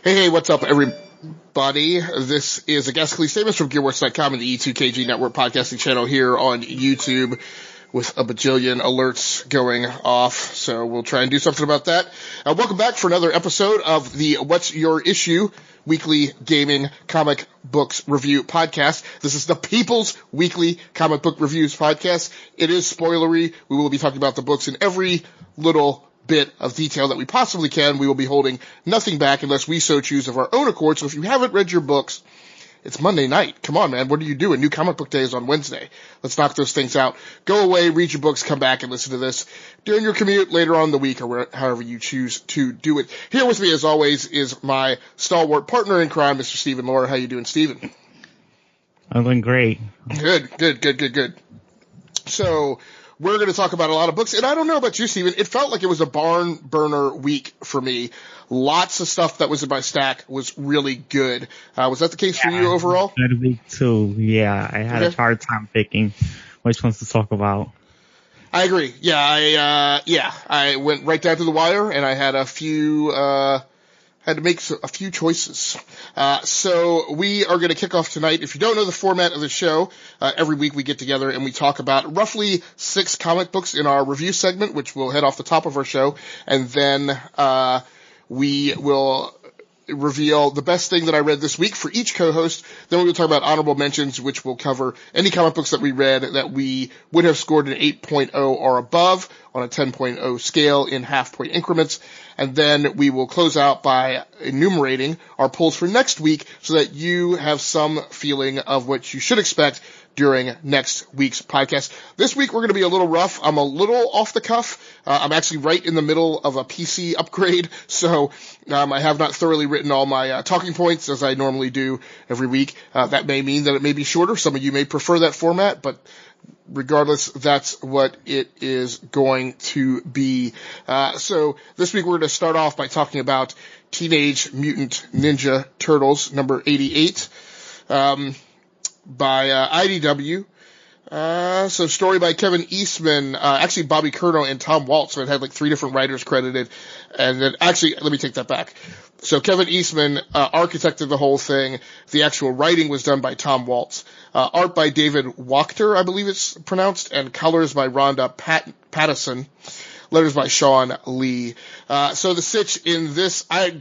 Hey, what's up, everybody? This is Agasicles statements from GearWorks.com and the E2KG Network podcasting channel here on YouTube with a bajillion alerts going off, so we'll try and do something about that. Welcome back for another episode of the What's Your Issue weekly gaming comic books review podcast. This is the People's Weekly Comic Book Reviews podcast. It is spoilery. We will be talking about the books in every little bit of detail that we possibly can. We will be holding nothing back unless we so choose of our own accord. So if you haven't read your books, it's Monday night. Come on, man. What are you doing? New comic book day is on Wednesday. Let's knock those things out. Go away, read your books, come back and listen to this during your commute later on in the week or however you choose to do it. Here with me, as always, is my stalwart partner in crime, Mr. Stephen Laura. How you doing, Stephen? I'm doing great. Good. So we're going to talk about a lot of books, and I don't know about you, Stephen. It felt like it was a barn burner week for me. Lots of stuff that was in my stack was really good. Was that the case for you overall? Good week too. Yeah, I had a hard time picking which ones to talk about. I agree. Yeah, I went right down to the wire, and I had had to make a few choices. So we are going to kick off tonight. If you don't know the format of the show, every week we get together and we talk about roughly 6 comic books in our review segment, which will head off the top of our show. And then, we will reveal the best thing that I read this week for each co-host. Then we'll talk about honorable mentions, which will cover any comic books that we read that we would have scored an 8.0 or above on a 10.0 scale in half-point increments. And then we will close out by enumerating our polls for next week so that you have some feeling of what you should expect during next week's podcast. This week we're going to be a little rough. I'm a little off the cuff. I'm actually right in the middle of a PC upgrade, so I have not thoroughly written all my talking points as I normally do every week. That may mean that it may be shorter. Some of you may prefer that format, but regardless, that's what it is going to be. So this week we're going to start off by talking about Teenage Mutant Ninja Turtles number 88. By IDW. So story by Kevin Eastman, actually Bobby Curnow and Tom Waltz. So it had like 3 different writers credited. And then actually, let me take that back. So Kevin Eastman, architected the whole thing. The actual writing was done by Tom Waltz. Art by David Wachter, I believe it's pronounced, and colors by Rhonda Pattison. Letters by Sean Lee. So the sitch in this, I'm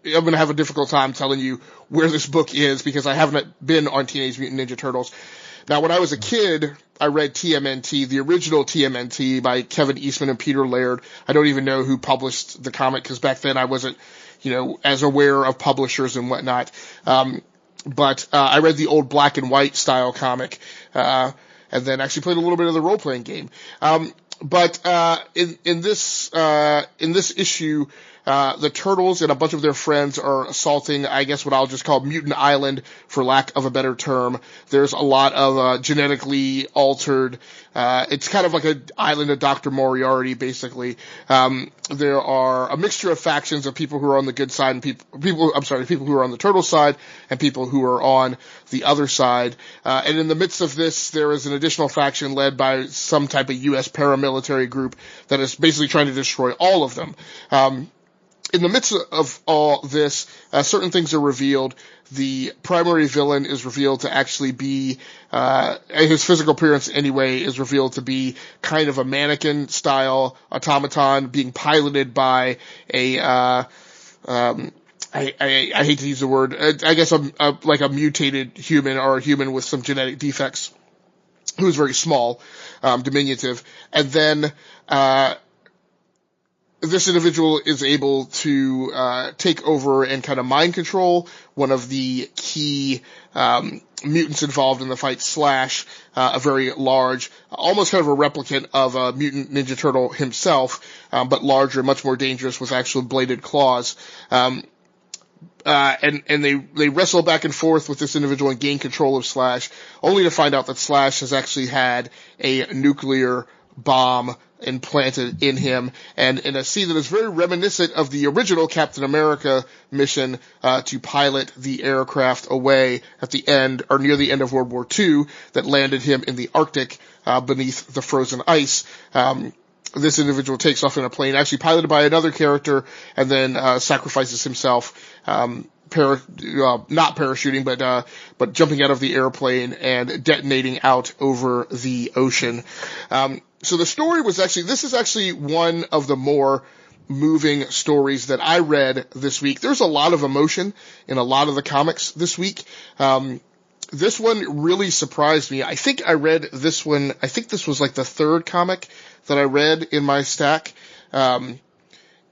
going to have a difficult time telling you where this book is because I haven't been on Teenage Mutant Ninja Turtles. Now, when I was a kid, I read TMNT, the original TMNT by Kevin Eastman and Peter Laird. I don't even know who published the comic because back then I wasn't, as aware of publishers and whatnot. But I read the old black and white style comic, and then actually played a little bit of the role-playing game. But in this issue, the Turtles and a bunch of their friends are assaulting, I guess what I'll just call Mutant Island, for lack of a better term. There's a lot of genetically altered. It's kind of like an island of Dr. Moriarty, basically. There are a mixture of factions of people who are on the good side and people who are on the Turtle side and people who are on the other side. And in the midst of this, there is an additional faction led by some type of U.S. paramilitary group that is basically trying to destroy all of them. In the midst of all this, certain things are revealed. The primary villain is revealed to actually be, his physical appearance anyway is revealed to be kind of a mannequin-style automaton being piloted by I hate to use the word, I guess like a mutated human or a human with some genetic defects who is very small, diminutive. And then, this individual is able to take over and kind of mind control one of the key mutants involved in the fight, Slash, a very large, almost kind of a replicant of a mutant Ninja Turtle himself, but larger, much more dangerous with actual bladed claws. And they wrestle back and forth with this individual and gain control of Slash, only to find out that Slash has actually had a nuclear bomb implanted in him, and in a scene that is very reminiscent of the original Captain America mission to pilot the aircraft away at the end, or near the end of World War II, that landed him in the Arctic beneath the frozen ice. this individual takes off in a plane, actually piloted by another character, and then sacrifices himself, not parachuting, but jumping out of the airplane and detonating out over the ocean. So the story this is actually one of the more moving stories that I read this week. There's a lot of emotion in a lot of the comics this week. This one really surprised me. I think I read this one. I think this was like the third comic that I read in my stack. And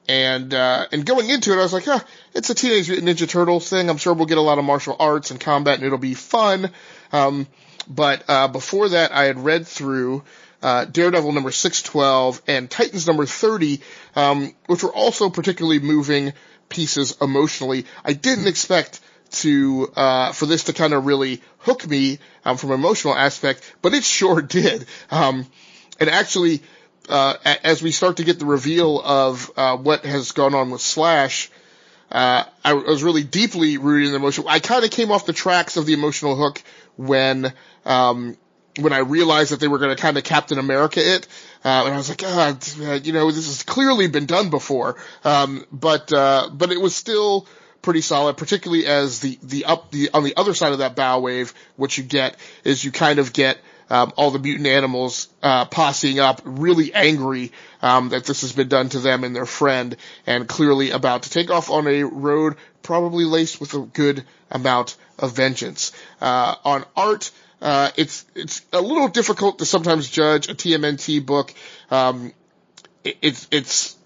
going into it, I was like, it's a Teenage Mutant Ninja Turtles thing. I'm sure we'll get a lot of martial arts and combat and it'll be fun. But before that, I had read through Daredevil number 612 and Titans number 30, which were also particularly moving pieces emotionally. I didn't expect for this to kind of really hook me, from an emotional aspect, but it sure did. And actually, as we start to get the reveal of, what has gone on with Slash, I was really deeply rooted in the emotion. I kind of came off the tracks of the emotional hook when I realized that they were going to kind of Captain America it, and I was like, this has clearly been done before. But it was still pretty solid, particularly as on the other side of that bow wave, what you get is you kind of get, all the mutant animals, posseing up, really angry, that this has been done to them and their friend, and clearly about to take off on a road probably laced with a good amount of vengeance. On art, it's a little difficult to sometimes judge a TMNT book. It's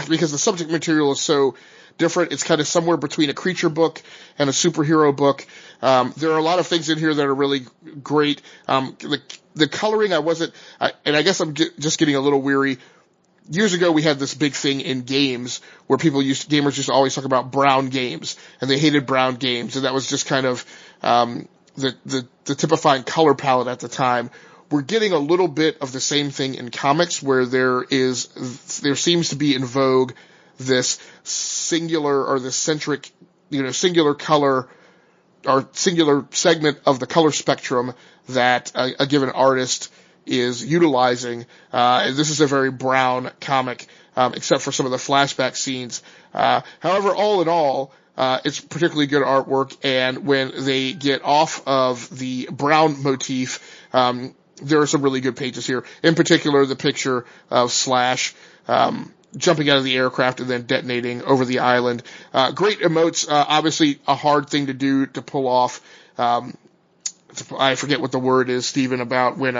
because the subject material is so different. It's kind of somewhere between a creature book and a superhero book. There are a lot of things in here that are really great. The coloring, and I guess I'm just getting a little weary. Years ago, we had this big thing in games where gamers used to always talk about brown games, and they hated brown games, and that was just kind of, the typifying color palette at the time. We're getting a little bit of the same thing in comics where there seems to be in vogue this singular or this centric, singular color or singular segment of the color spectrum that a given artist is utilizing. This is a very brown comic, except for some of the flashback scenes. However, all in all, it's particularly good artwork, and when they get off of the brown motif, there are some really good pages here. In particular, the picture of Slash, jumping out of the aircraft and then detonating over the island. Great emotes, obviously a hard thing to do to pull off. I forget what the word is, Stephen, about when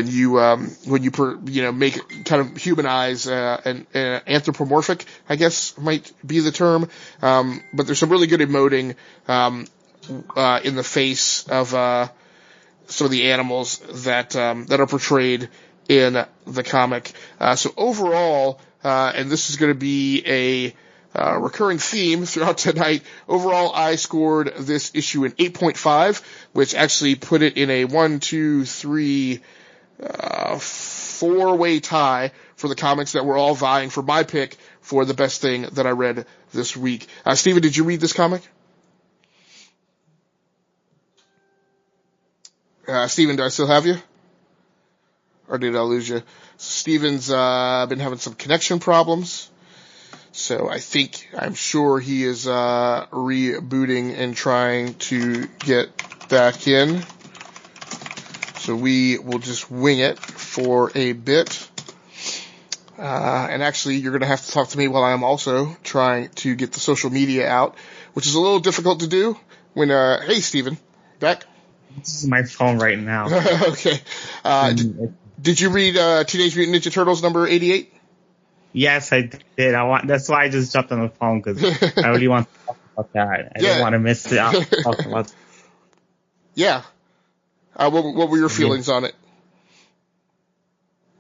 you make kind of humanize, and anthropomorphic, I guess might be the term. But there's some really good emoting, in the face of, some of the animals that are portrayed in the comic. So overall, and this is going to be a recurring theme throughout tonight, overall I scored this issue an 8.5, which actually put it in a 4-way tie for the comics that were all vying for my pick for the best thing that I read this week. Steven, did you read this comic? Steven, do I still have you? Or did I lose you? Steven's been having some connection problems. So I'm sure he is rebooting and trying to get back in. So we will just wing it for a bit. And actually, you're going to have to talk to me while I'm also trying to get the social media out, which is a little difficult to do when, hey, Steven, back? This is my phone right now. Okay. Did you read Teenage Mutant Ninja Turtles number 88? Yes, I did. That's why I just jumped on the phone, because I really want to talk about that. I didn't want to miss it. I'll talk about it. Yeah. What were your feelings on it?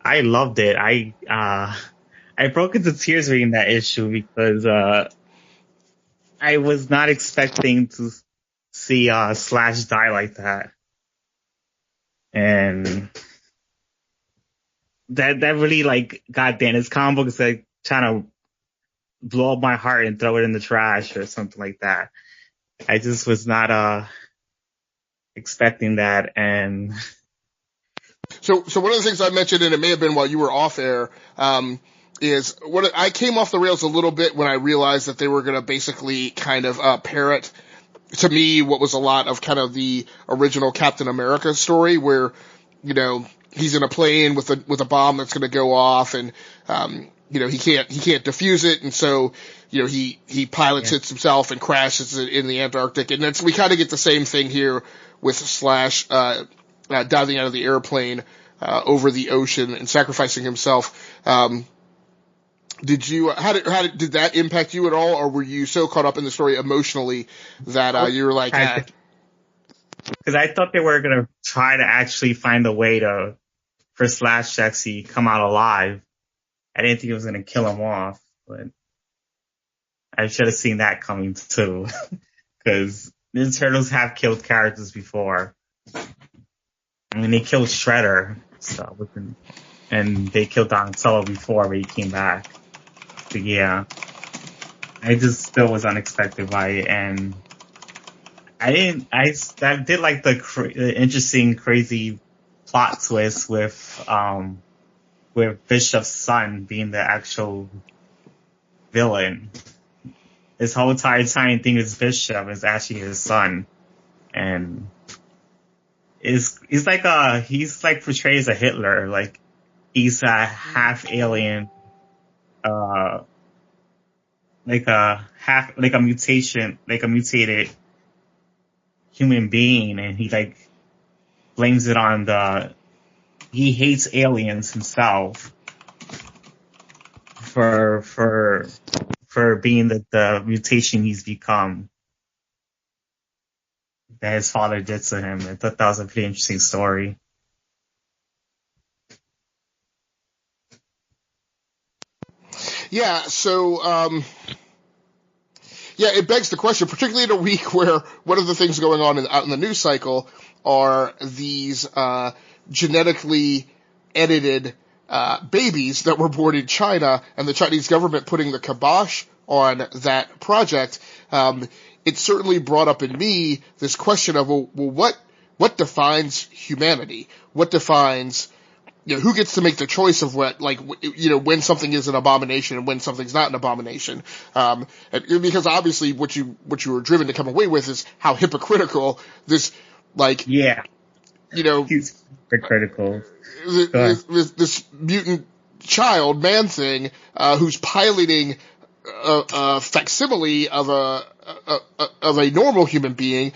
I loved it. I broke into tears reading that issue because I was not expecting to see Slash die like that, and that really, like, goddamn, this comic book is like trying to blow up my heart and throw it in the trash or something like that. I just was not expecting that, and So one of the things I mentioned, and it may have been while you were off air, is what I came off the rails a little bit when I realized that they were going to basically kind of parrot, to me, what was a lot of kind of the original Captain America story, where he's in a plane with a bomb that's going to go off, and he can't defuse it, and so he pilots it himself and crashes it in the Antarctic, and we kind of get the same thing here with Slash diving out of the airplane over the ocean and sacrificing himself. Did that impact you at all, or were you so caught up in the story emotionally that you were like, because I thought they were gonna try to actually find a way for Slash to actually come out alive. I didn't think it was gonna kill him off, but I should have seen that coming too. Because Ninja Turtles have killed characters before. I mean, they killed Shredder, and they killed Donatello before, but he came back. But yeah, I just still was unexpected by it, and I did like the interesting, crazy plot twist with Bishop's son being the actual villain. This whole entire tiny thing is Bishop is actually his son, and he's like portrayed as a Hitler, like he's a half alien, like a mutated human being, and he like blames it on he hates aliens himself for being the mutation he's become that his father did to him. I thought that was a pretty interesting story. Yeah, so it begs the question, particularly in a week where one of the things going on out in the news cycle are these genetically edited babies that were born in China, and the Chinese government putting the kibosh on that project. It certainly brought up in me this question of, what defines humanity? What defines, who gets to make the choice of when something is an abomination and when something's not an abomination? Because obviously what you were driven to come away with is how hypocritical this, he's hypocritical. This mutant child man thing, who's piloting a facsimile of a normal human being,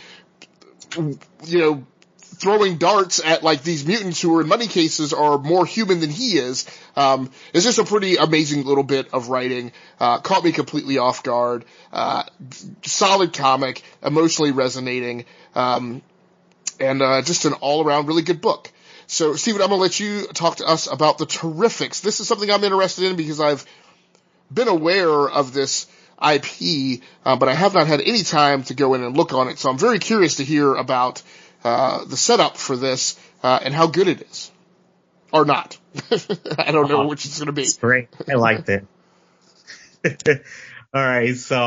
throwing darts at these mutants who are in many cases are more human than he is. It's just a pretty amazing little bit of writing. Caught me completely off guard. Solid comic, emotionally resonating, and just an all around really good book. So, Stephen, I'm going to let you talk to us about the Terrifics. This is something I'm interested in because I've been aware of this IP, but I have not had any time to go in and look on it. So I'm very curious to hear about the setup for this and how good it is. Or not. I don't know which it's going to be. It's great. I liked it. All right, so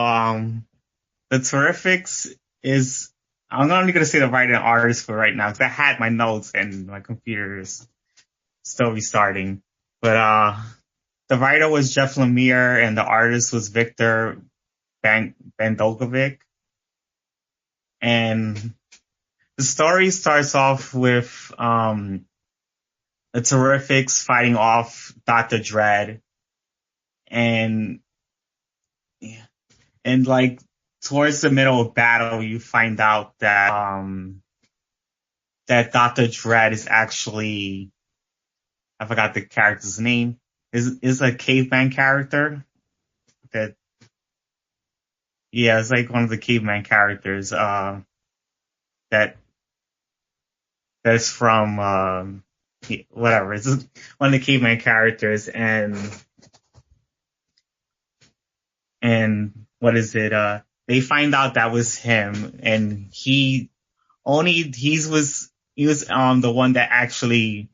the Terrifics is... I'm only going to say the writer and artist for right now, because I had my notes and my computer is still restarting. But the writer was Jeff Lemire and the artist was Victor Bandokovic. And the story starts off with the Terrifics fighting off Dr. Dread. And towards the middle of battle, you find out that that Dr. Dread is actually, I forgot the character's name, is a caveman character. It's like one of the caveman characters that's from whatever. It's one of the caveman characters, and what is it? They find out that was him, and he was the one that actually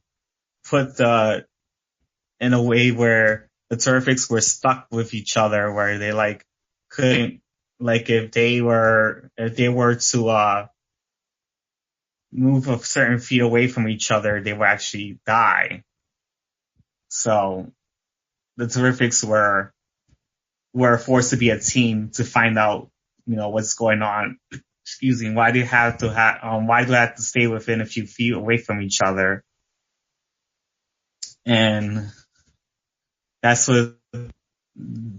put in a way where the Terrifics were stuck with each other, where they couldn't, if they were to move a certain feet away from each other, they would actually die. So the Terrifics were forced to be a team to find out, what's going on. Excuse me. Why do they have to stay within a few feet away from each other? And that's what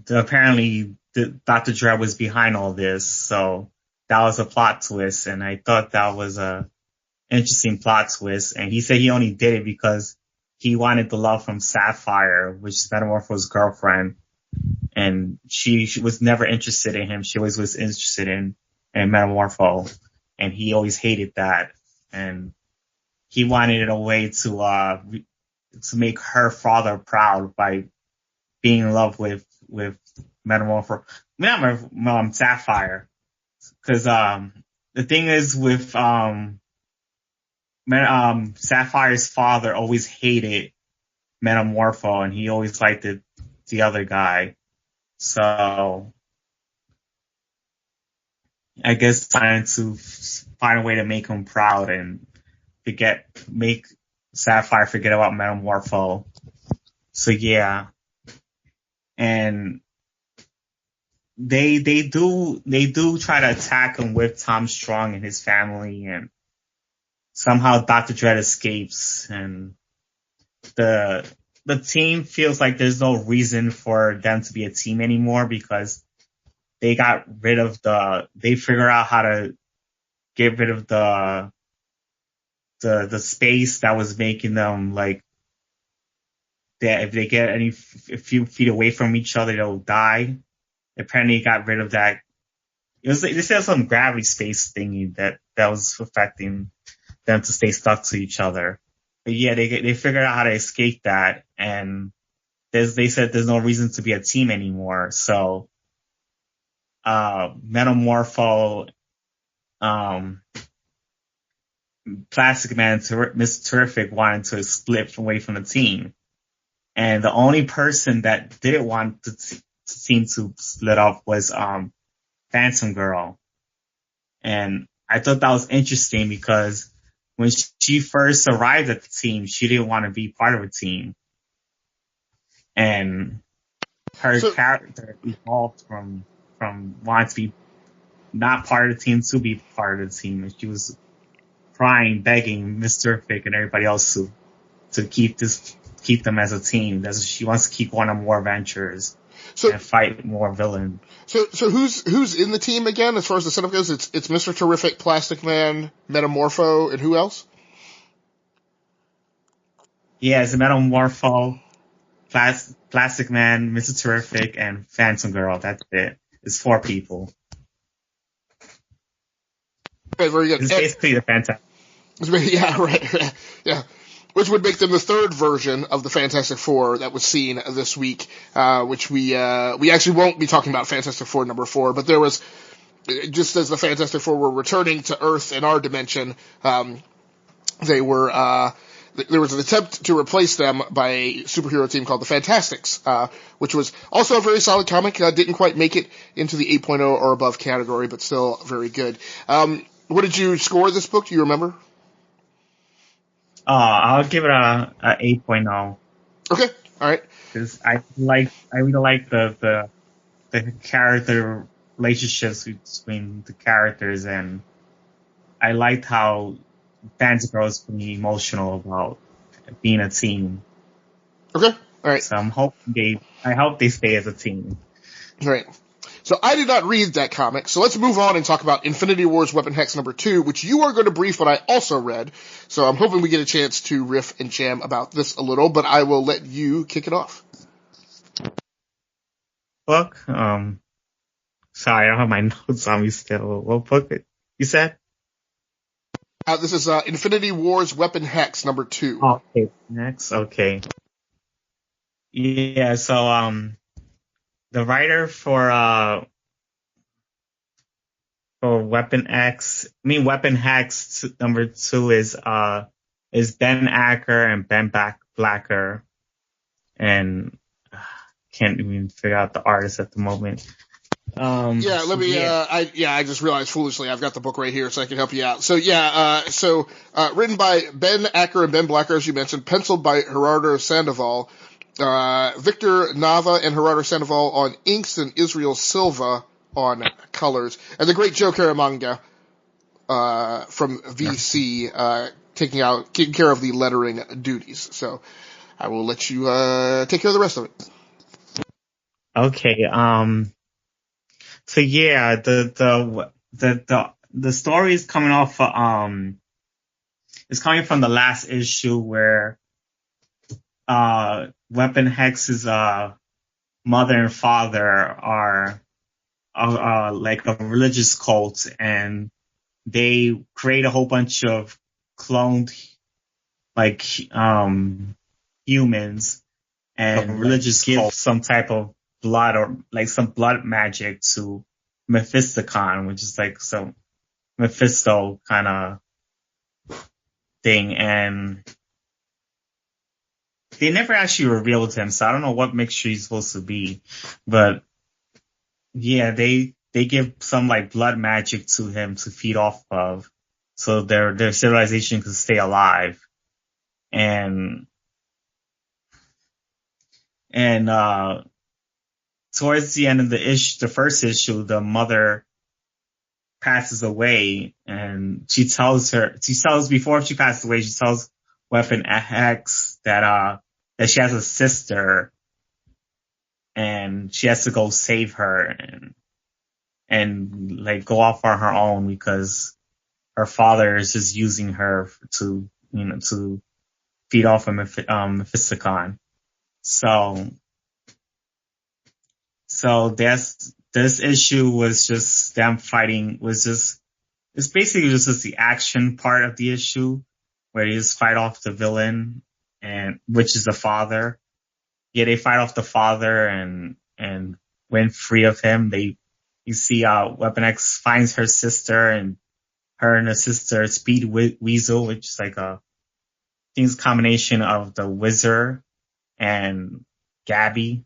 apparently Dr. Dread was behind all this. So that was a plot twist, and I thought that was a interesting plot twist. And he said he only did it because he wanted the love from Sapphire, which is Metamorpho's girlfriend. And she was never interested in him. She always was interested in Metamorpho. And he always hated that. And he wanted a way to make her father proud by being in love with Metamorpho. Not Sapphire. Cause, the thing is with, Sapphire's father always hated Metamorpho, and he always liked the other guy. So I guess trying to find a way to make him proud and make Sapphire forget about Metamorpho. So yeah. And they do try to attack him with Tom Strong and his family, and somehow Dr. Dread escapes, and the team feels like there's no reason for them to be a team anymore because they figure out how to get rid of the space that was making them like that if they get a few feet away from each other, they'll die. Apparently got rid of that. They said some gravity space thingy that was affecting them to stay stuck to each other. But yeah, they figured out how to escape that, and they said there's no reason to be a team anymore. So, Metamorpho, Plastic Man, Mr. Terrific wanted to split away from the team. And the only person that didn't want the team to split up was, Phantom Girl. And I thought that was interesting because when she first arrived at the team, she didn't want to be part of a team. And her character evolved from wanting to be not part of the team to be part of the team. And she was crying, begging Mr. Terrific and everybody else to keep them as a team. She wants to keep going on more adventures and fight more villains. So who's in the team again as far as the setup goes? It's Mr. Terrific, Plastic Man, Metamorpho, and who else? Yeah, it's Metamorpho, Plastic Man, Mr. Terrific, and Phantom Girl. That's it. It's 4 people. Okay, very good. It's basically the Fantastic. Yeah, right. Yeah. Which would make them the third version of the Fantastic Four that was seen this week, which we actually won't be talking about Fantastic Four number 4, but there was, just as the Fantastic Four were returning to Earth in our dimension, there was an attempt to replace them by a superhero team called the Fantastics, which was also a very solid comic, didn't quite make it into the 8.0 or above category, but still very good. What did you score this book? Do you remember? I'll give it a 8.0. Okay, all right. Because I really like the character relationships between the characters, and I liked how Phantom Girl is being emotional about being a team. Okay, all right. So I hope they stay as a team. All right. So I did not read that comic, so let's move on and talk about Infinity Wars Weapon Hex number 2, which you are going to brief, but I also read. So I'm hoping we get a chance to riff and jam about this a little, but I will let you kick it off. Book? Sorry, I don't have my notes on me still. What book you said? This is Infinity Wars Weapon Hex number 2. Okay, next. Okay. Yeah, so the writer for Weapon Hex number 2 is Ben Acker and Ben Blacker, and can't even figure out the artist at the moment. Yeah, let me, Yeah. I just realized foolishly I've got the book right here so I can help you out. So written by Ben Acker and Ben Blacker, as you mentioned, penciled by Gerardo Sandoval, Victor Nava and Gerardo Sandoval on inks and Israel Silva on colors, and the great Joe Caramagna, from VC, taking care of the lettering duties. So I will let you, take care of the rest of it. Okay. So yeah, the story is coming off. It's coming from the last issue where Weapon Hex's mother and father are like a religious cult, and they create a whole bunch of cloned like humans, and religious give some type of blood or like some blood magic to Mephistocon, which is like some Mephisto kind of thing, and they never actually revealed him, so I don't know what mixture he's supposed to be, but yeah, they give some like blood magic to him to feed off of, so their civilization could stay alive, and towards the end of the first issue, the mother passes away, and before she passes away, she tells Weapon X that she has a sister, and she has to go save her and like go off on her own because her father is just using her to feed off of Mephistocon. So this issue was just them fighting. It's basically just the action part of the issue where they just fight off the villain, and which is the father. Yeah, they fight off the father and win free of him. You see Weapon X finds her sister, and her and her sister Speed Weasel, which is like I think it's a combination of the Wizard and Gabby,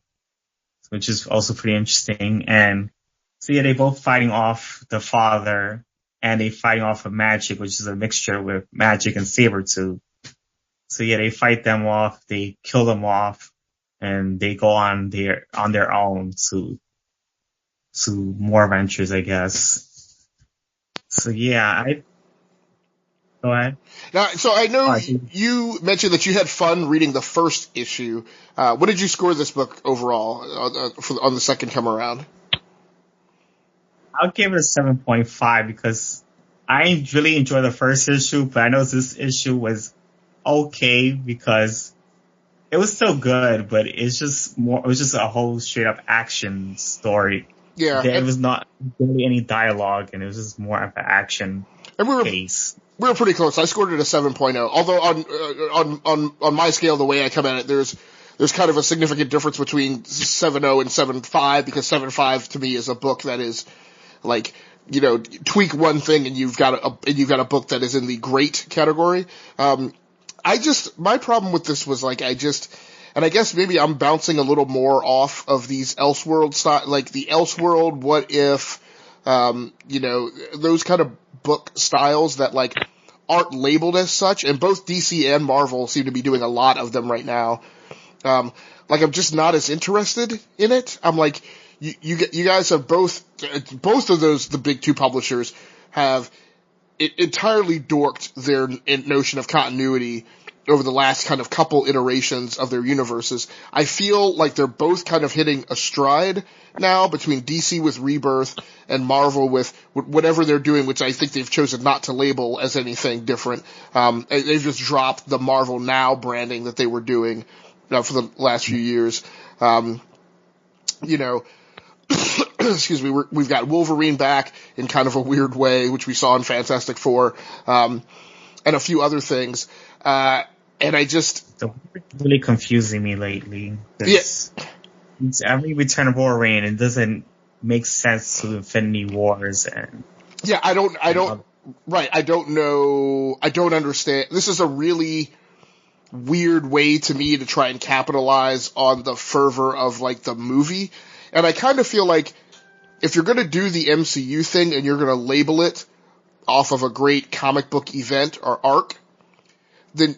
which is also pretty interesting. And so yeah, they both fighting off the father, and they fighting off of magic, which is a mixture with magic and Sabretooth. So yeah, they fight them off, they kill them off, and they go on their own to more adventures, I guess. So yeah, go ahead. Now, so I know you mentioned that you had fun reading the first issue. What did you score this book overall on the second come around? I'll give it a 7.5 because I really enjoyed the first issue, but I know this issue was okay because it was still good, but it was just a whole straight up action story. Yeah. There was not really any dialogue, and it was just more of an action case. We were pretty close. I scored it a 7.0. Although on my scale, the way I come at it, there's kind of a significant difference between 7.0 and 7.5, because 7.5 to me is a book that is like, tweak one thing and you've got a book that is in the great category. My problem with this was like, and I guess maybe I'm bouncing a little more off of these Elseworld style, like the Elseworld, What If, those kind of book styles that like aren't labeled as such, and both DC and Marvel seem to be doing a lot of them right now. Like I'm just not as interested in it. I'm like, you guys have both of those, the big two publishers have entirely dorked their notion of continuity over the last kind of couple iterations of their universes. I feel like they're both kind of hitting a stride now between DC with Rebirth and Marvel with whatever they're doing, which I think they've chosen not to label as anything different. They've just dropped the Marvel Now branding that they were doing for the last few years. Excuse me, we've got Wolverine back in kind of a weird way, which we saw in Fantastic Four, and a few other things. And it's really confusing me lately. Yes. It's every return of Wolverine, it doesn't make sense to Infinity Wars and. Yeah, I don't know. I don't understand. This is a really weird way to me to try and capitalize on the fervor of like the movie. And I kind of feel like if you're going to do the MCU thing and you're going to label it off of a great comic book event or arc, then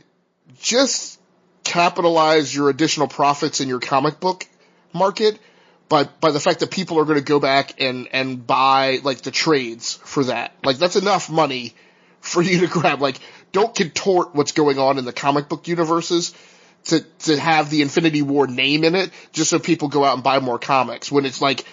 just capitalize your additional profits in your comic book market by the fact that people are going to go back and buy, like, the trades for that. Like, that's enough money for you to grab. Like, don't contort what's going on in the comic book universes to have the Infinity War name in it just so people go out and buy more comics when it's, like,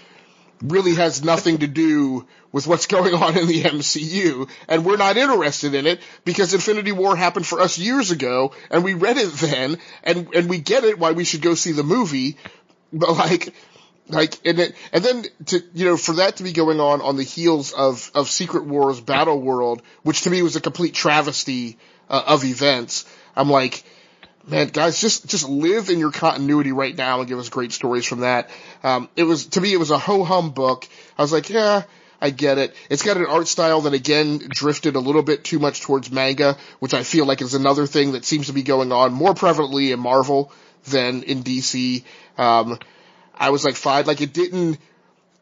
really has nothing to do with what's going on in the MCU, and we're not interested in it because Infinity War happened for us years ago, and we read it then, and we get it why we should go see the movie, but and then for that to be going on the heels of Secret Wars Battle World, which to me was a complete travesty of events. I'm like, man, guys, just live in your continuity right now and give us great stories from that. It was a ho-hum book. I was like, yeah, I get it. It's got an art style that, again, drifted a little bit too much towards manga, which I feel like is another thing that seems to be going on more prevalently in Marvel than in DC. I was like, fine. Like, it didn't,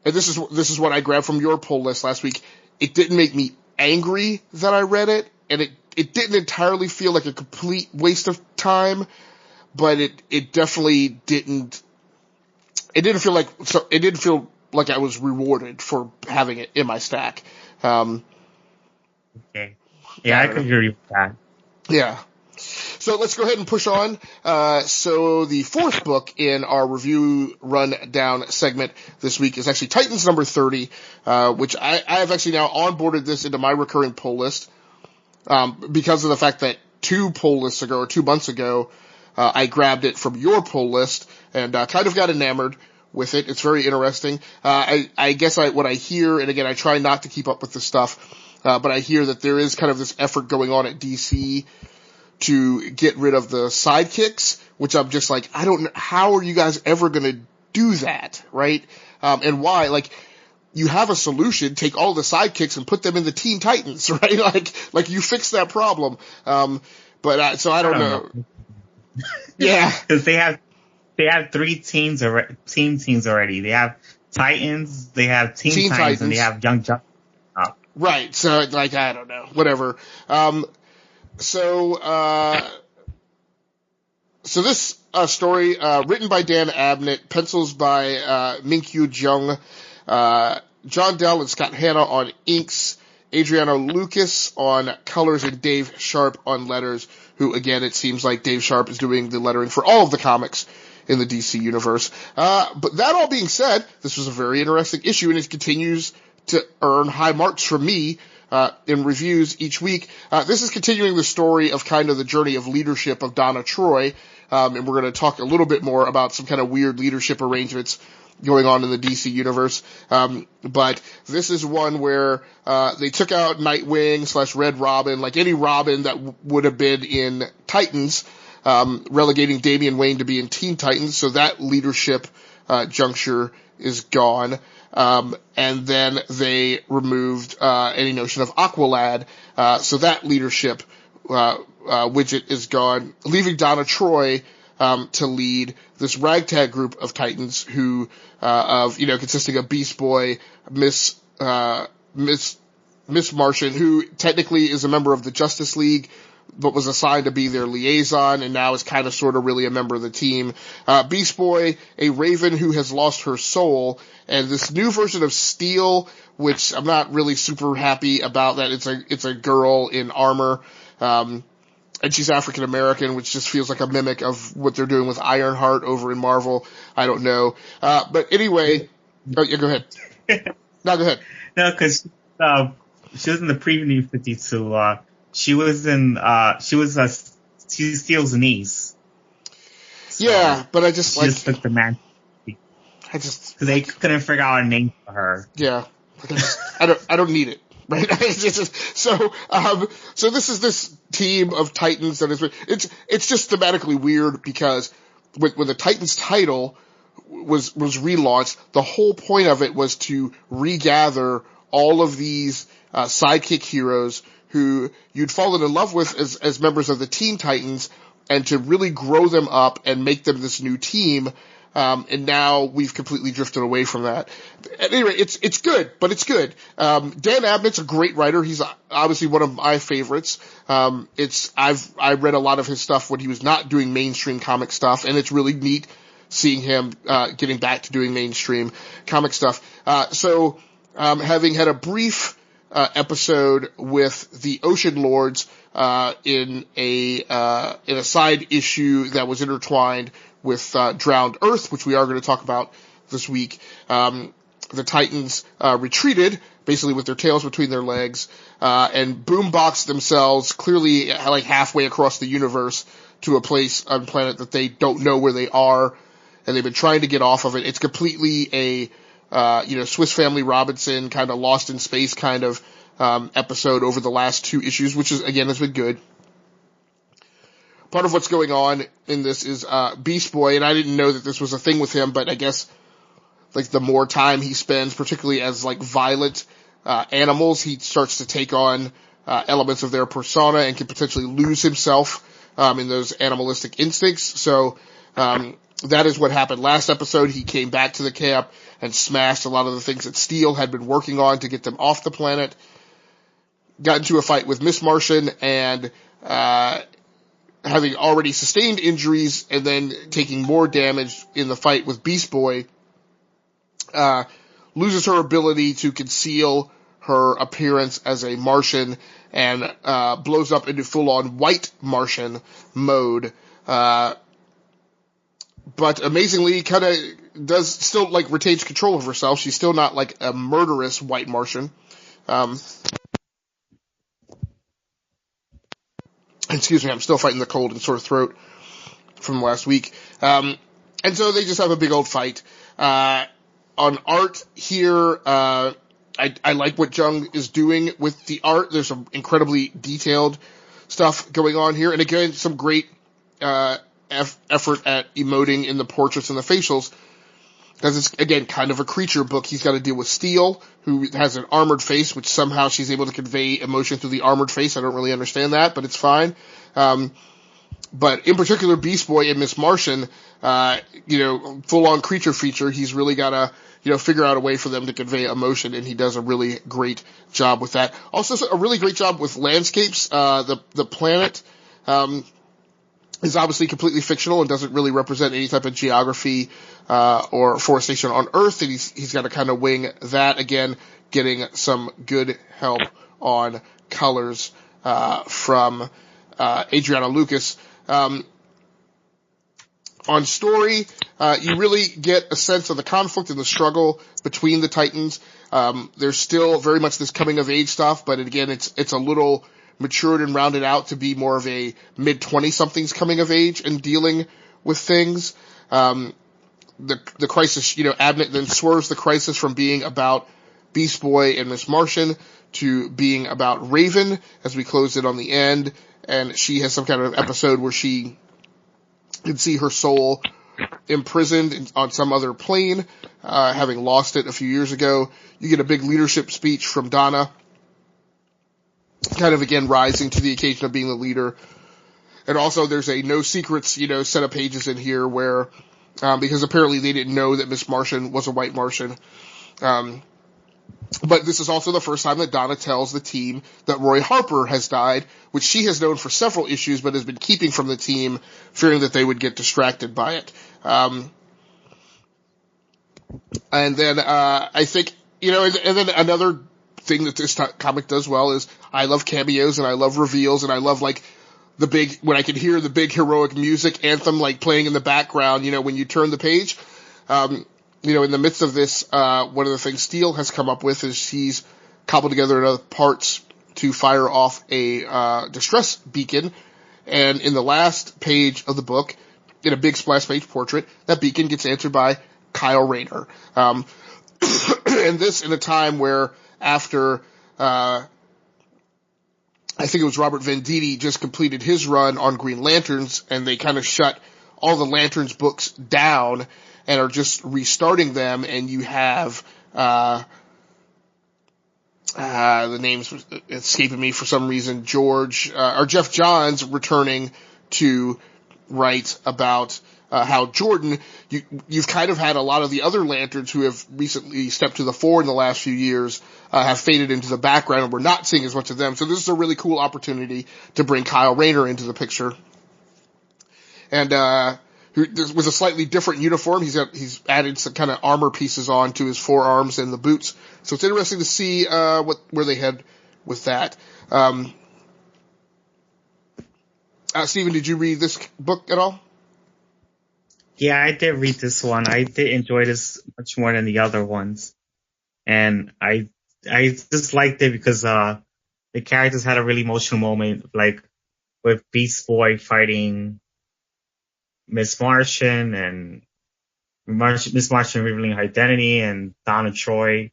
and this is what I grabbed from your poll list last week. It didn't make me angry that I read it, and it didn't entirely feel like a complete waste of time, but it definitely didn't feel like I was rewarded for having it in my stack. Okay. Yeah, I could agree with that. Yeah. So let's go ahead and push on. So the fourth book in our review rundown segment this week is actually Titans number 30, which I have actually now onboarded this into my recurring poll list, because of the fact that 2 months ago, I grabbed it from your poll list and, kind of got enamored with it. It's very interesting. I guess what I hear, and again, I try not to keep up with this stuff, but I hear that there is kind of this effort going on at DC to get rid of the sidekicks, which I'm just like, I don't know, how are you guys ever gonna do that, right? And why? Like, you have a solution, take all the sidekicks and put them in the Teen Titans, right? Like you fix that problem. So I don't know. Yeah. Cause they have 3 teams already. They have Titans, they have Teen Titans, and they have Young Justice. Right. So, like, I don't know. Whatever. So this story, written by Dan Abnett, pencils by Minkyu Jung, John Dell and Scott Hanna on inks, Adriano Lucas on colors, and Dave Sharp on letters, who, again, it seems like Dave Sharp is doing the lettering for all of the comics in the DC universe. But that all being said, this was a very interesting issue, and it continues to earn high marks from me in reviews each week. This is continuing the story of kind of the journey of leadership of Donna Troy, and we're going to talk a little bit more about some kind of weird leadership arrangements going on in the DC universe. But this is one where they took out Nightwing / Red Robin, like any Robin that would have been in Titans, relegating Damian Wayne to be in Teen Titans, so that leadership juncture is gone. And then they removed any notion of Aqualad, so that leadership widget is gone, leaving Donna Troy to lead this ragtag group of Titans who consisting of Beast Boy, Miss Martian, who technically is a member of the Justice League, but was assigned to be their liaison, and now is kind of sort of really a member of the team. Beast Boy, a Raven who has lost her soul, and this new version of Steel, which I'm not really super happy about that it's a girl in armor, and she's African American, which just feels like a mimic of what they're doing with Ironheart over in Marvel. I don't know. But anyway, go ahead. No, go ahead. No, cause, she was in the preview 52, she's Steel's niece. So yeah, but I just she just took the man. Cause they couldn't figure out a name for her. Yeah. I don't need it. Right? So this is this team of Titans that is, it's just thematically weird because when the Titans title was relaunched, the whole point of it was to regather all of these sidekick heroes who you'd fallen in love with as members of the Teen Titans, and to really grow them up and make them this new team. And now we've completely drifted away from that. At any rate, it's good, but it's good. Dan Abnett's a great writer. He's obviously one of my favorites. I read a lot of his stuff when he was not doing mainstream comic stuff, and it's really neat seeing him, getting back to doing mainstream comic stuff. So, having had a brief, episode with the Ocean Lords, in a side issue that was intertwined with, Drowned Earth, which we are going to talk about this week. The Titans, retreated, basically with their tails between their legs, and boomboxed themselves clearly like halfway across the universe to a place on planet that they don't know where they are, and they've been trying to get off of it. It's completely a, Swiss Family Robinson kind of Lost in Space kind of, episode over the last 2 issues, which is, again, has been good. Part of what's going on in this is, Beast Boy, and I didn't know that this was a thing with him, but I guess, like, the more time he spends, particularly as, like, violent, animals, he starts to take on, elements of their persona and can potentially lose himself, in those animalistic instincts. So, that is what happened last episode. He came back to the camp and smashed a lot of the things that Steel had been working on to get them off the planet. Got into a fight with Miss Martian, and having already sustained injuries and then taking more damage in the fight with Beast Boy, loses her ability to conceal her appearance as a Martian and blows up into full-on white Martian mode. But amazingly, kind of does still, like, retains control of herself. She's still not, like, a murderous white Martian. Excuse me, I'm still fighting the cold and sore throat from last week. And so they just have a big old fight. On art here, I like what Jung is doing with the art. There's some incredibly detailed stuff going on here. And again, some great, effort at emoting in the portraits and the facials. Because it's, again, kind of a creature book. He's got to deal with Steel, who has an armored face, which somehow she's able to convey emotion through the armored face. I don't really understand that, but it's fine. But in particular, Beast Boy and Miss Martian, full-on creature feature, he's really got to, figure out a way for them to convey emotion, and he does a really great job with that. Also, a really great job with landscapes. The planet, is obviously completely fictional and doesn't really represent any type of geography, or forestation on Earth, and he's got to kind of wing that, again, getting some good help on colors, from, Adriana Lucas. On story, you really get a sense of the conflict and the struggle between the Titans. There's still very much this coming of age stuff, but again, it's a little matured and rounded out to be more of a mid-20-somethings coming of age and dealing with things. The crisis, Abnett then swerves the crisis from being about Beast Boy and Miss Martian to being about Raven as we close it on the end, and she has some kind of episode where she can see her soul imprisoned on some other plane, having lost it a few years ago. You get a big leadership speech from Donna, kind of again rising to the occasion of being the leader. And also there's a no secrets, set of pages in here where, because apparently they didn't know that Miss Martian was a white Martian. But this is also the first time that Donna tells the team that Roy Harper has died, which she has known for several issues, but has been keeping from the team, fearing that they would get distracted by it. And then, I think, and then another thing that this comic does well is I love cameos and I love reveals and I love, like, when I can hear the big heroic music anthem, like, playing in the background, when you turn the page. In the midst of this, one of the things Steel has come up with is he's cobbled together enough parts to fire off a, distress beacon. And in the last page of the book, in a big splash page portrait, that beacon gets answered by Kyle Rayner. And this in a time where after, I think it was Robert Venditti just completed his run on Green Lanterns, and they kind of shut all the Lanterns books down and are just restarting them, and you have, the name's escaping me for some reason, Jeff Johns returning to write about, Hal Jordan, you've kind of had a lot of the other Lanterns who have recently stepped to the fore in the last few years, have faded into the background, and we're not seeing as much of them. So this is a really cool opportunity to bring Kyle Rayner into the picture. And, with a slightly different uniform, he's added some kind of armor pieces on to his forearms and the boots. So it's interesting to see, where they head with that. Steven, did you read this book at all? Yeah, I did read this one. I did enjoy this much more than the other ones. And I just liked it because, the characters had a really emotional moment, like with Beast Boy fighting Miss Martian and Miss Martian revealing her identity, and Donna Troy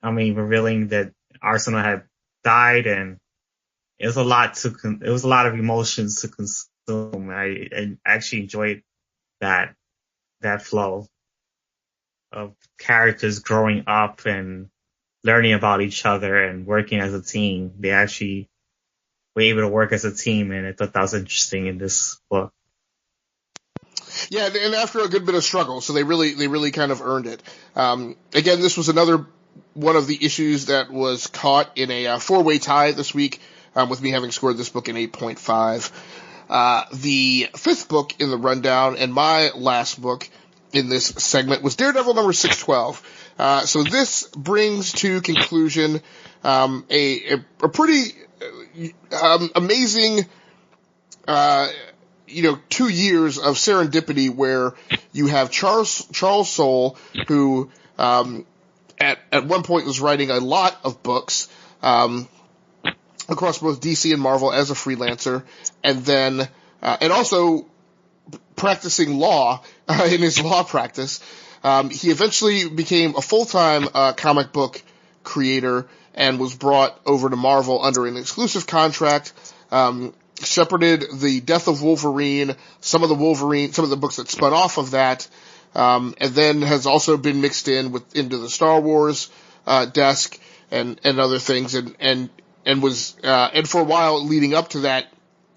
revealing that Arsenal had died, and it was a lot of emotions to consume. I actually enjoyed that flow of characters growing up and learning about each other and working as a team. They actually were able to work as a team, and I thought that was interesting in this book. Yeah, and after a good bit of struggle, so they really kind of earned it. Again, this was another one of the issues that was caught in a four-way tie this week, with me having scored this book an 8.5. The fifth book in the rundown, and my last book in this segment, was Daredevil number 612. So this brings to conclusion a pretty amazing 2 years of serendipity where you have Charles Soule, who at one point was writing a lot of books across both DC and Marvel as a freelancer, and then and also practicing law in his law practice. He eventually became a full-time comic book creator and was brought over to Marvel under an exclusive contract. Shepherded the Death of Wolverine, some of the books that spun off of that, and then has also been mixed into the Star Wars desk and other things, and for a while leading up to that,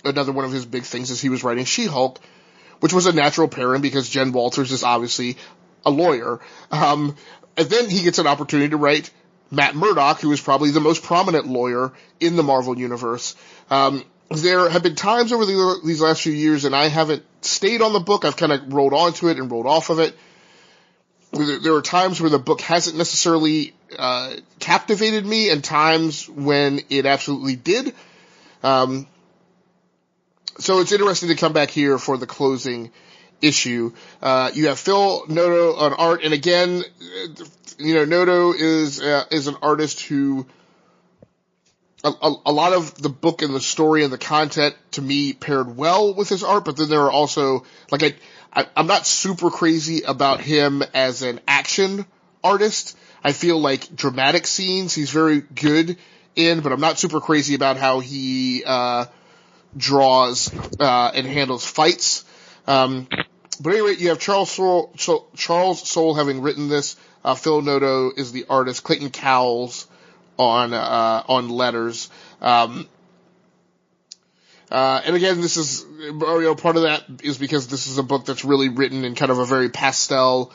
another one of his big things is he was writing She-Hulk, which was a natural pairing because Jen Walters is obviously a lawyer. And then he gets an opportunity to write Matt Murdock, who is probably the most prominent lawyer in the Marvel Universe. There have been times over these last few years, and I haven't stayed on the book. I've kind of rolled onto it and rolled off of it. There are times where the book hasn't necessarily captivated me, and times when it absolutely did. So it's interesting to come back here for the closing issue. You have Phil Noto on art, and again, Noto is an artist who a lot of the book and the story and the content to me paired well with his art, but then there are also, like, I'm not super crazy about him as an action artist. I feel like dramatic scenes he's very good in, but I'm not super crazy about how he draws and handles fights. But anyway, you have Charles Soule having written this. Phil Noto is the artist. Clayton Cowles on letters. And again, this is, part of that is because this is a book that's really written in kind of a very pastel,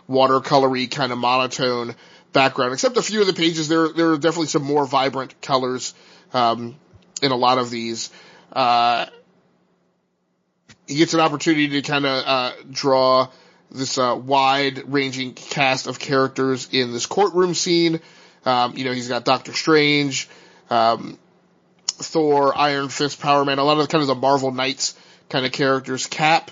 watercolory kind of monotone background. Except a few of the pages, there are definitely some more vibrant colors in a lot of these. He gets an opportunity to kind of draw this wide-ranging cast of characters in this courtroom scene. He's got Doctor Strange, Thor, Iron Fist, Power Man, a lot of kind of the Marvel Knights kind of characters, Cap,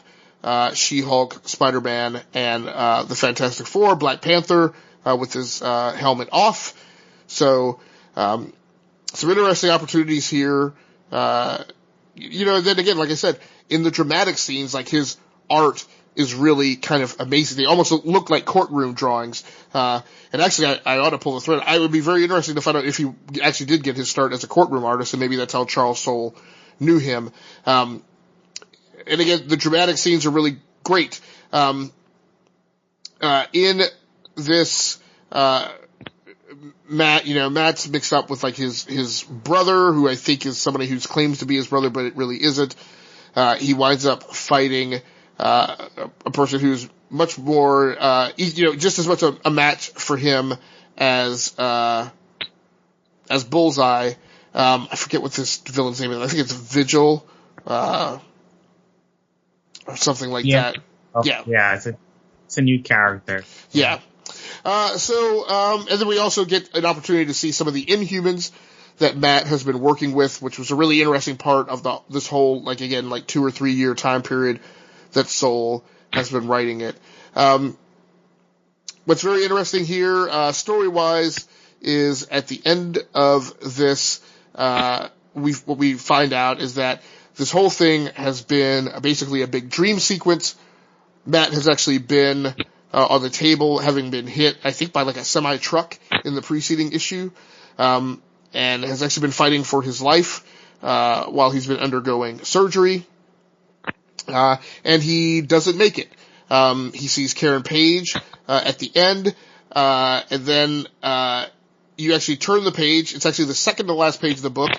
She-Hulk, Spider-Man, and the Fantastic Four, Black Panther with his helmet off. So some interesting opportunities here. Then again, like I said, in the dramatic scenes, like, his art is really kind of amazing. They almost look like courtroom drawings. And actually, I ought to pull the thread. I would be very interested to find out if he actually did get his start as a courtroom artist, and maybe that's how Charles Soule knew him. And again, the dramatic scenes are really great. In this, Matt's mixed up with, like, his brother, who I think is somebody who claims to be his brother, but it really isn't. He winds up fighting a person who's much more, just as much a match for him as Bullseye. I forget what this villain's name is. I think it's Vigil, or something like that. Oh, yeah, it's a new character. Yeah. And then we also get an opportunity to see some of the Inhumans that Matt has been working with, which was a really interesting part of this whole, 2 or 3 year time period that Soule has been writing it. What's very interesting here, story-wise, is at the end of this, what we find out is that this whole thing has been basically a big dream sequence. Matt has actually been on the table, having been hit, I think, by a semi-truck in the preceding issue, and has actually been fighting for his life while he's been undergoing surgery, and he doesn't make it. He sees Karen Page at the end, and then you actually turn the page. It's actually the second to last page of the book,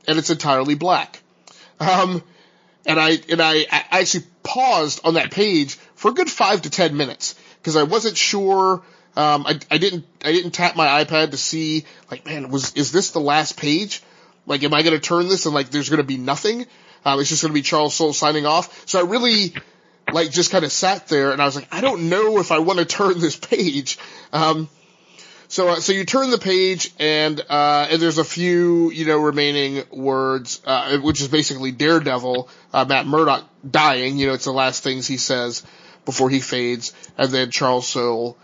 and it's entirely black. And I actually paused on that page for a good 5 to 10 minutes because I wasn't sure. I didn't tap my iPad to see, is this the last page? Am I going to turn this and there's going to be nothing? It's just going to be Charles Soule signing off. So I really just kind of sat there and I was like, I don't know if I want to turn this page. So you turn the page and there's a few, remaining words, which is basically Daredevil, Matt Murdock dying. It's the last things he says before he fades. And then Charles Soule,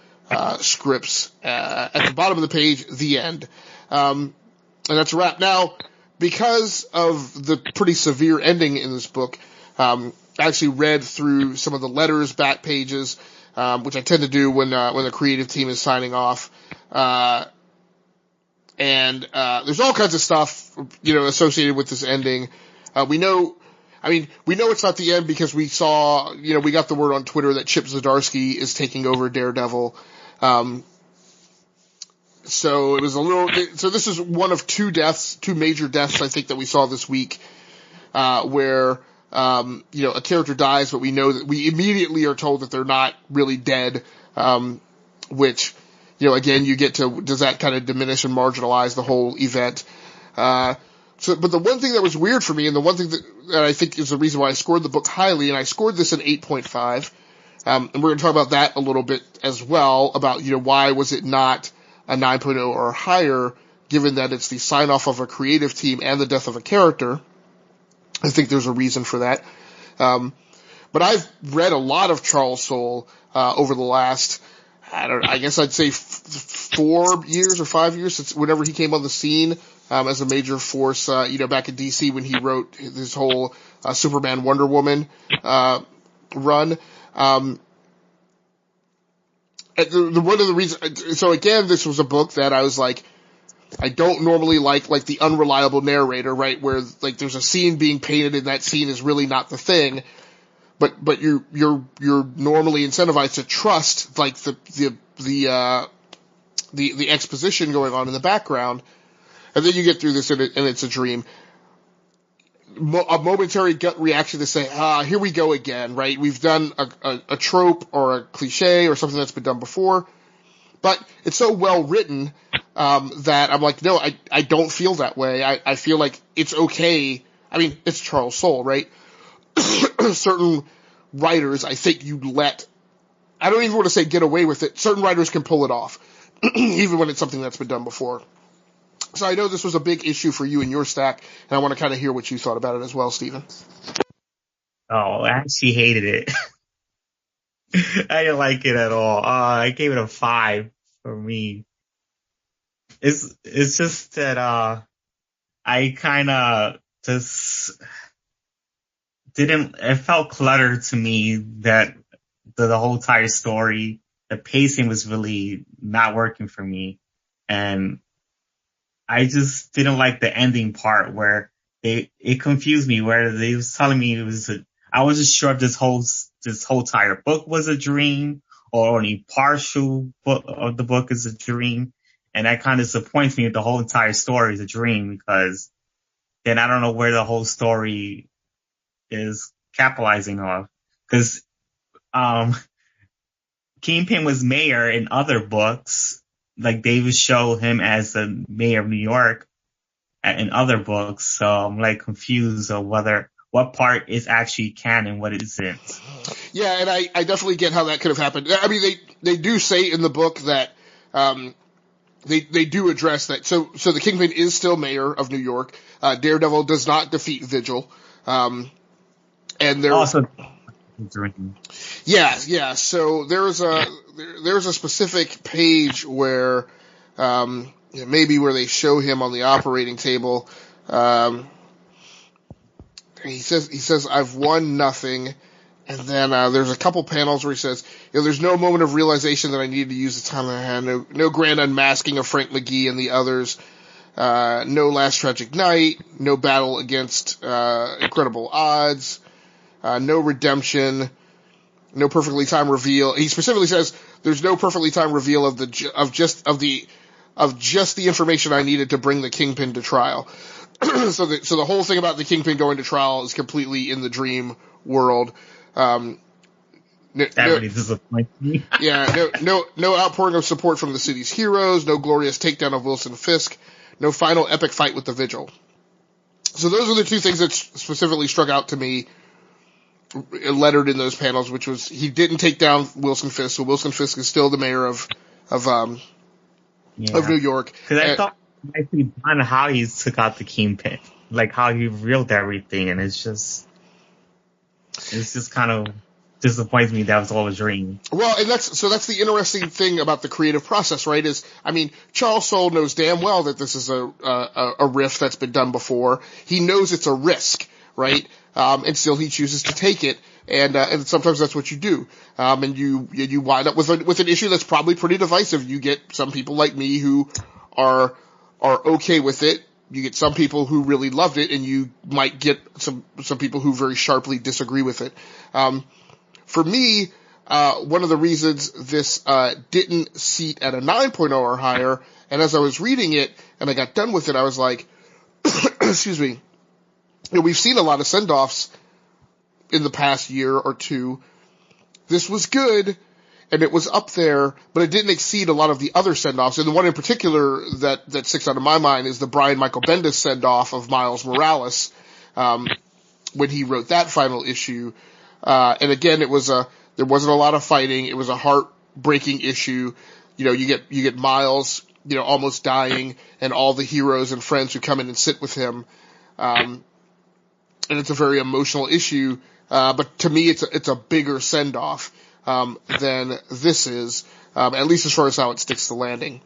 scripts, at the bottom of the page, the end. And that's a wrap. Now, because of the pretty severe ending in this book, I actually read through some of the letters, back pages, which I tend to do when the creative team is signing off. And there's all kinds of stuff, associated with this ending. We know it's not the end because we saw, we got the word on Twitter that Chip Zdarsky is taking over Daredevil. So it was so this is one of two major deaths, I think, that we saw this week, where, a character dies, but we know that we immediately are told that they're not really dead, which, again, you get to, does that kind of diminish and marginalize the whole event? But the one thing that was weird for me, and the one thing that I think is the reason why I scored the book highly, and I scored this an 8.5, and we're going to talk about that a little bit as well, about, why was it not a 9.0 or higher, given that it's the sign-off of a creative team and the death of a character. I think there's a reason for that. But I've read a lot of Charles Soule, over the last, I guess I'd say 4 years or 5 years since whenever he came on the scene, as a major force, back in DC when he wrote his whole, Superman Wonder Woman, run. One of the reasons, so again, this was a book that I was like, I don't normally like the unreliable narrator, right? Where there's a scene being painted and that scene is really not the thing, but you're normally incentivized to trust the exposition going on in the background, and then you get through this and it's a dream. A momentary gut reaction to say, here we go again, right? We've done a trope or a cliche or something that's been done before, but it's so well written, that I'm like, no, I don't feel that way. I feel like it's okay. I mean, it's Charles Soule, right? Certain writers, I think I don't even want to say get away with it. Certain writers can pull it off, even when it's something that's been done before. So I know this was a big issue for you in your stack, and I want to kind of hear what you thought about it as well, Stephen. Oh, I actually hated it. I didn't like it at all. I gave it a 5 for me. It's just that, I kind of just it felt cluttered to me, that the whole entire story, the pacing was really not working for me. And I just didn't like the ending part where it confused me, where they was telling me I wasn't sure if this whole entire book was a dream or only partial of the book is a dream. And that kind of disappoints me if the whole entire story is a dream, because then I don't know where the whole story is capitalizing off. Because Kingpin was mayor in other books. Like, they would show him as the mayor of New York in other books. So I'm like confused of what part is actually canon, what isn't. Yeah, and I definitely get how that could have happened. I mean, they do say in the book that they do address that. So the Kingpin is still mayor of New York. Daredevil does not defeat Vigil. And there Also, yeah. So there's a specific page where maybe where they show him on the operating table. He says I've won nothing. And then there's a couple panels where he says, there's no moment of realization that I needed to use the time I had. No grand unmasking of Frank McGee and the others. No last tragic night. No battle against incredible odds. No redemption. No perfectly timed reveal. He specifically says there's no perfectly timed reveal of just the information I needed to bring the Kingpin to trial. So the whole thing about the Kingpin going to trial is completely in the dream world. That really disappoints me. Yeah, no outpouring of support from the city's heroes, no glorious takedown of Wilson Fisk, no final epic fight with the Vigil. So those are the two things that specifically struck out to me, lettered in those panels, which was he didn't take down Wilson Fisk, so Wilson Fisk is still the mayor of New York. Because I thought nicely on how he took out the Kingpin, like how he revealed everything, and it's just kind of disappoints me that was all a dream. Well, and that's the interesting thing about the creative process, right? Charles Soule knows damn well that this is a riff that's been done before. He knows it's a risk, right? And still he chooses to take it. And sometimes that's what you do. And you wind up with an issue that's probably pretty divisive. You get some people like me who are okay with it. You get some people who really loved it, and you might get some people who very sharply disagree with it. For me, one of the reasons this didn't seat at a 9.0 or higher, and as I was reading it and I got done with it, I was like, excuse me, we've seen a lot of send-offs in the past year or two. This was good, and it was up there, but it didn't exceed a lot of the other send-offs. And the one in particular that sticks out of my mind is the Brian Michael Bendis send-off of Miles Morales, when he wrote that final issue. And again, there wasn't a lot of fighting. It was a heartbreaking issue. You get Miles, almost dying, and all the heroes and friends who come in and sit with him. And it's a very emotional issue. But to me, it's a bigger send-off than this is, at least as far as how it sticks the landing.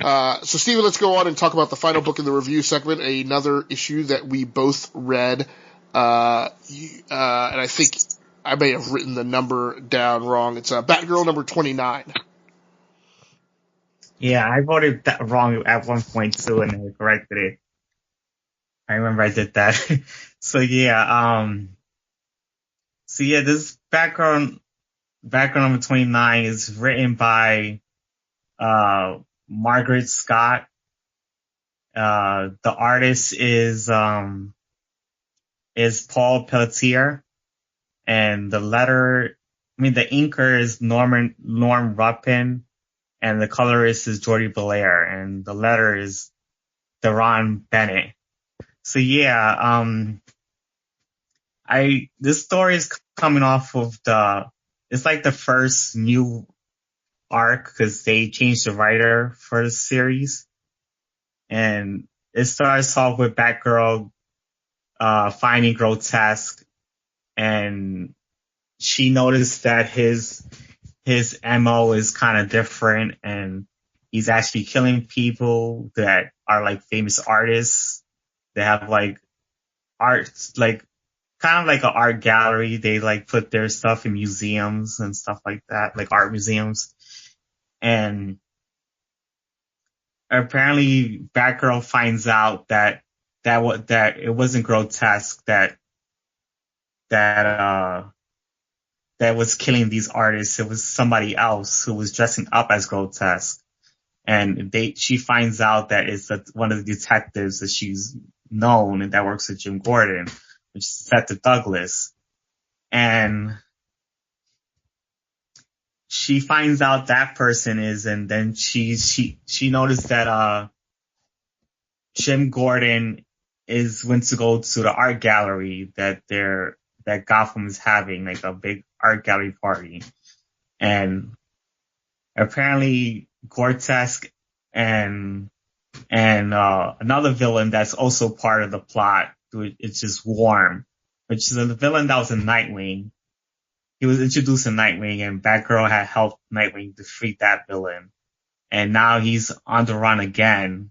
So Steven, let's go on and talk about the final book in the review segment, another issue that we both read. And I think I may have written the number down wrong. It's Batgirl number 29. Yeah, I voted that wrong at one point too, and I corrected it. I remember I did that. So this Batgirl number 29 is written by Margaret Scott. The artist is Paul Pelletier, and the inker is Norm Ruppin, and the colorist is Jordi Belair, and the letter is Deron Bennett. So this story is coming off of it's like the first new arc because they changed the writer for the series. And it starts off with Batgirl, finding Grotesque, and she noticed that his MO is kind of different, and he's actually killing people that are like famous artists. They have like arts, like kind of like an art gallery. They like put their stuff in museums and stuff like that, like art museums. And apparently Batgirl finds out that it wasn't Grotesque that was killing these artists. It was somebody else who was dressing up as Grotesque. And she finds out that it's one of the detectives that she's known and that works with Jim Gordon, which is Detective Douglas. And she finds out that person is, and then she noticed that Jim Gordon went to go to the art gallery that Gotham is having, like a big art gallery party. And apparently Grotesque and another villain that's also part of the plot, it's just Worm, which is a villain that was in Nightwing. He was introduced in Nightwing, and Batgirl had helped Nightwing defeat that villain. And now he's on the run again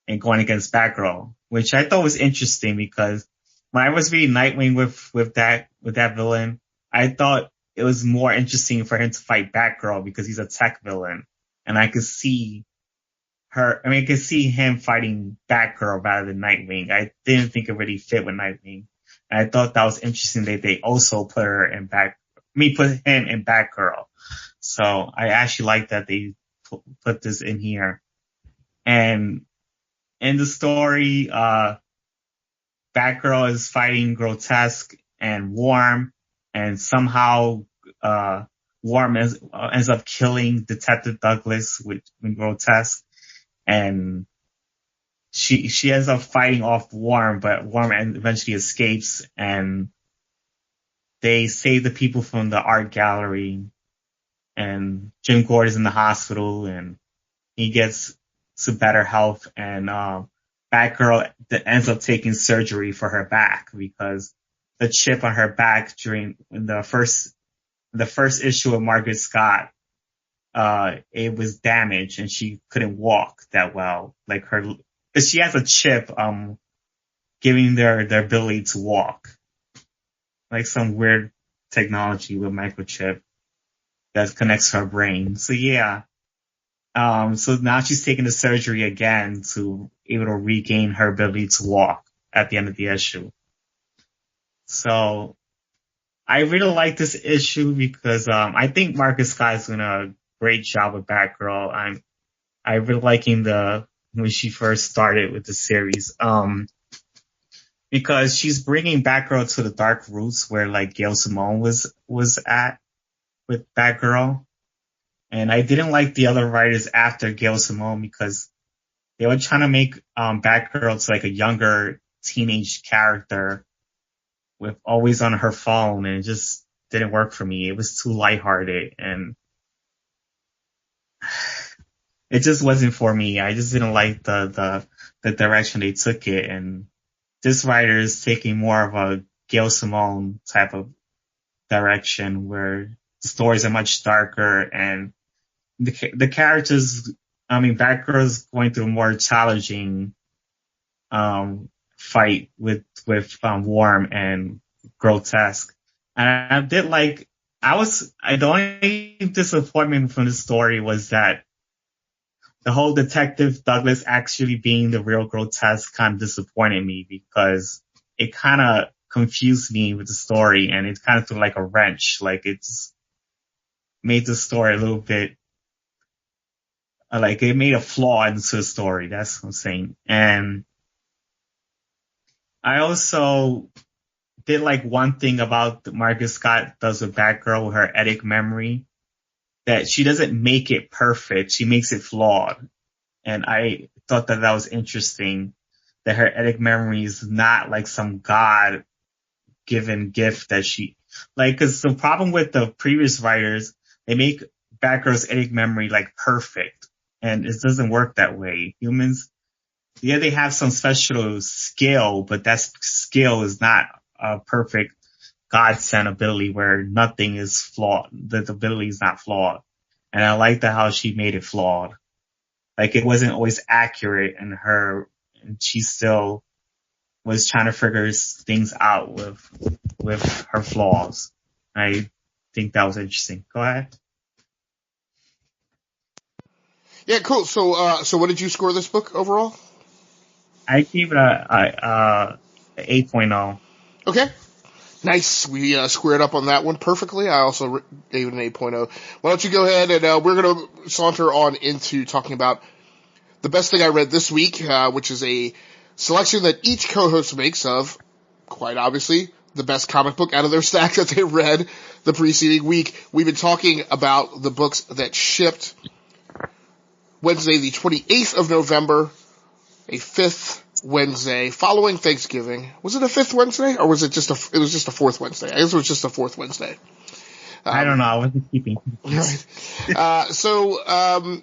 and going against Batgirl, which I thought was interesting because when I was reading Nightwing with that villain, I thought it was more interesting for him to fight Batgirl because he's a tech villain. And I could see I could see him fighting Batgirl rather than Nightwing. I didn't think it really fit with Nightwing. And I thought that was interesting that they also put him in Batgirl. So I actually like that they put this in here. And in the story, Batgirl is fighting Grotesque and Worm, and somehow Worm ends up killing Detective Douglas with Grotesque, and she ends up fighting off Worm, but Worm eventually escapes, and they save the people from the art gallery, and Jim Gordon's in the hospital, and he gets to better health, and Batgirl ends up taking surgery for her back because the chip on her back during the first issue of Margaret Scott, it was damaged and she couldn't walk that well. Like because she has a chip, giving their ability to walk. Like some weird technology with microchip that connects her brain. So yeah. So now she's taking the surgery again to able to regain her ability to walk at the end of the issue. So I really like this issue because I think Margaret Scott is doing a great job with Batgirl. I'm really liking when she first started with the series. Because she's bringing Batgirl to the dark roots where like Gail Simone was at with Batgirl. And I didn't like the other writers after Gail Simone because they were trying to make Batgirl to like a younger teenage character with always on her phone, and it just didn't work for me. It was too lighthearted, and it just wasn't for me. I just didn't like the direction they took it, and this writer is taking more of a Gail Simone type of direction where the stories are much darker and the characters, Batgirl's going through a more challenging, fight with Worm and Grotesque. And I did like, the only disappointment from the story was that the whole Detective Douglas actually being the real Grotesque kind of disappointed me because it kind of confused me with the story and it kind of threw like a wrench. Like it's made the story a little bit, like it made a flaw into the story. That's what I'm saying. And I also did like one thing about Margaret Scott does with Batgirl with her epic memory, that she doesn't make it perfect. She makes it flawed. And I thought that was interesting, that her epic memory is not like some God given gift that cause the problem with the previous writers, they make Batgirl's epic memory like perfect. And it doesn't work that way. Humans, yeah, they have some special skill, but that skill is not a perfect God-sent ability where nothing is flawed. The ability is not flawed. And I like how she made it flawed. Like it wasn't always accurate and she still was trying to figure things out with her flaws. I think that was interesting. Go ahead. Yeah, cool. So what did you score this book overall? I gave it a 8.0. Okay. Nice. We squared up on that one perfectly. I also gave it an 8.0. Why don't you go ahead and we're going to saunter on into talking about the best thing I read this week, which is a selection that each co-host makes of, quite obviously, the best comic book out of their stack that they read the preceding week. We've been talking about the books that shipped Wednesday, the 28th of November, a fifth Wednesday following Thanksgiving. Was it a fifth Wednesday, or was it just it was just a fourth Wednesday? I guess it was just a fourth Wednesday. I don't know. I wasn't keeping. Right. So I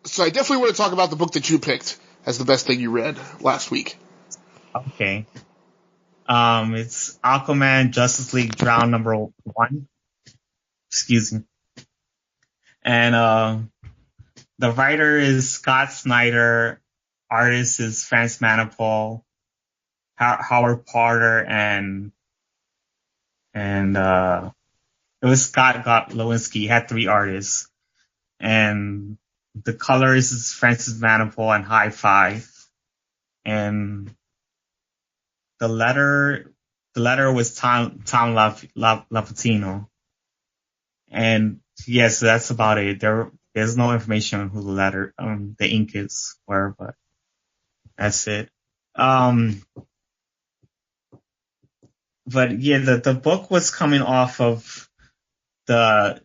definitely want to talk about the book that you picked as the best thing you read last week. Okay. It's Aquaman Justice League Drown #1. Excuse me. And, the writer is Scott Snyder. Artist is France Manipul, Howard Porter, and it was Scott Lewinsky. He had 3 artists. And the colorist is Francis Manipul and Hi-Fi. And the letter was Tom Lapatino. And yes, that's about it. There's no information on who the ink is, but that's it. But yeah, the book was coming off of it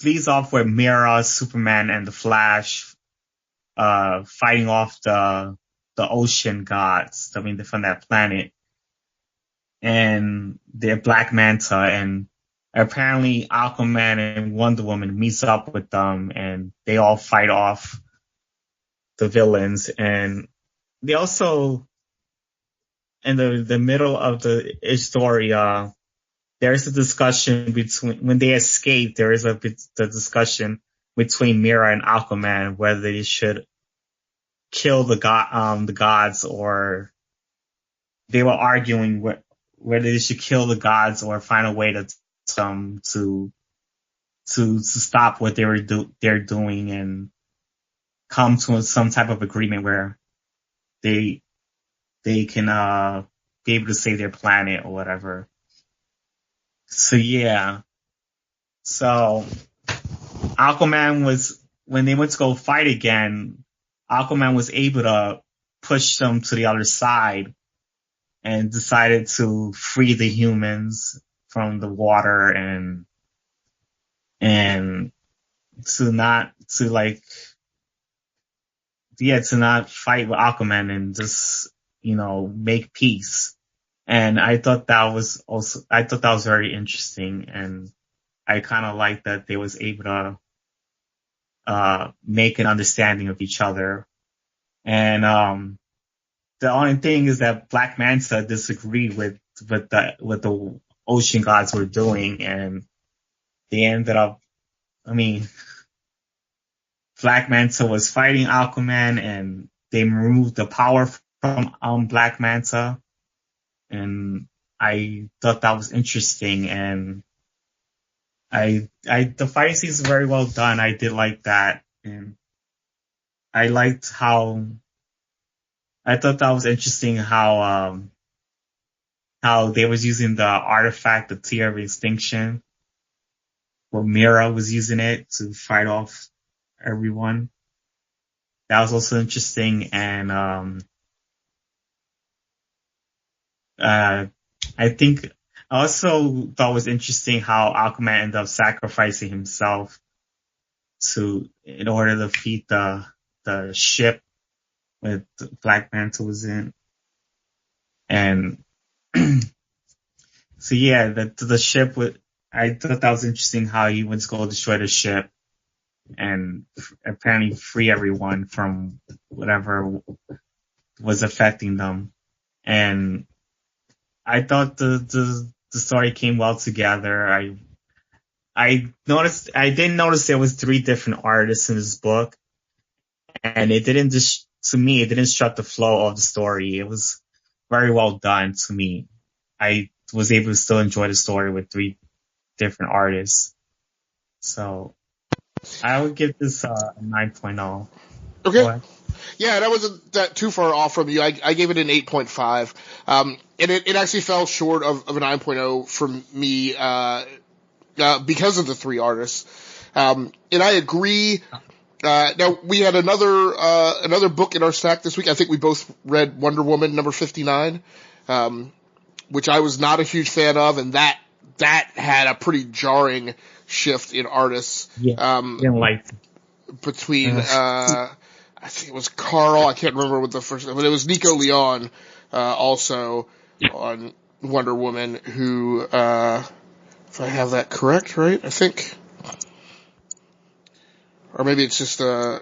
leads off with Mera, Superman, and the Flash, fighting off the ocean gods. I mean, they're from that planet. And they're Black Manta, and apparently Aquaman and Wonder Woman meets up with them, and they all fight off the villains. And they also, in the middle of the story, there's a discussion when they escape, there is the discussion between Mera and Aquaman whether they should kill the gods, or they were arguing whether they should kill the gods or find a way to stop what they're doing and come to some type of agreement where they can be able to save their planet or whatever. So yeah. So Aquaman when they went to go fight again, Aquaman was able to push them to the other side and decided to free the humans from the water and to not fight with Aquaman and just, make peace. And I thought that was very interesting, and I kind of liked that they was able to make an understanding of each other. And the only thing is that Black Manta disagreed with the ocean gods were doing, and they ended up, Black Manta was fighting Aquaman, and they removed the power from Black Manta. And I thought that was interesting, and the fighting scenes is very well done. I did like that, and I liked I thought that was interesting how they was using the artifact, the Tear of Extinction, where Mera was using it to fight off everyone. That was also interesting, and I think I also thought it was interesting how Aquaman ended up sacrificing himself in order to defeat the ship that Black Manta was in. And so yeah, the ship I thought that was interesting how he went to go destroy the ship and apparently free everyone from whatever was affecting them. And I thought the story came well together. I didn't notice there was 3 different artists in this book, and it didn't disrupt the flow of the story. It was very well done to me. I was able to still enjoy the story with 3 different artists. So I would give this a 9.0. Okay. Yeah, that wasn't that too far off from you. I gave it an 8.5. And it actually fell short of a 9.0 from me, because of the 3 artists. And I agree. Now we had another book in our stack this week. I think we both read Wonder Woman #59, which I was not a huge fan of, and that that had a pretty jarring shift in artists. Yeah, didn't like between I think it was Carl. I can't remember what the first, but it was Nico Leon, also on Wonder Woman, who, if I have that correct, right? I think, or maybe it's just no.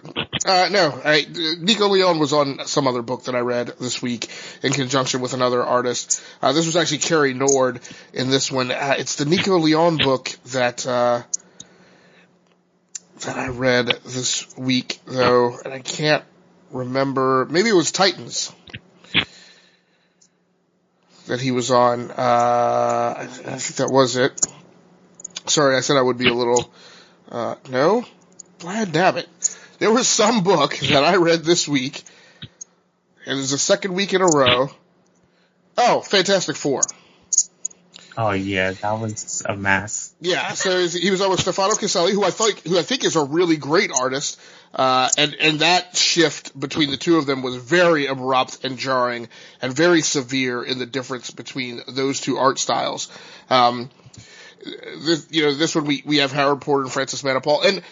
Nico Leon was on some other book that I read this week in conjunction with another artist. This was actually Carrie Nord in this one. It's the Nico Leon book that I read this week, though, and I can't remember. Maybe it was Titans that he was on. I think that was it. Sorry, I said I would be a little, no? Glad damn it. There was some book that I read this week, and it's the second week in a row. Oh, Fantastic Four. Oh yeah, that was a mess. Yeah, so he was on with Stefano Caselli, who I think is a really great artist, and that shift between the two of them was very abrupt and jarring, and very severe in the difference between those two art styles. This one we have Howard Porter and Francis Manapul, and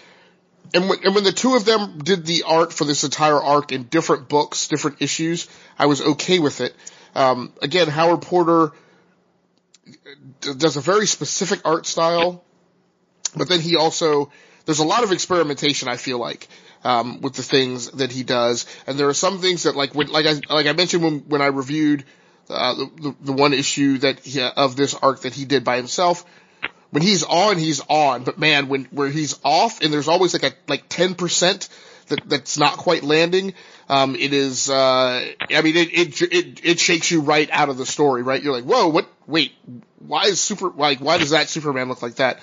when the two of them did the art for this entire arc in different books, different issues, I was okay with it. Again, Howard Porter does a very specific art style, but then he also, there's a lot of experimentation, I feel like, with the things that he does, and there are some things that, like I mentioned when I reviewed the one issue of this arc that he did by himself. When he's on, but man, where he's off, and there's always like 10% that's not quite landing, it is, it shakes you right out of the story, right? You're like, whoa, wait, why does that Superman look like that?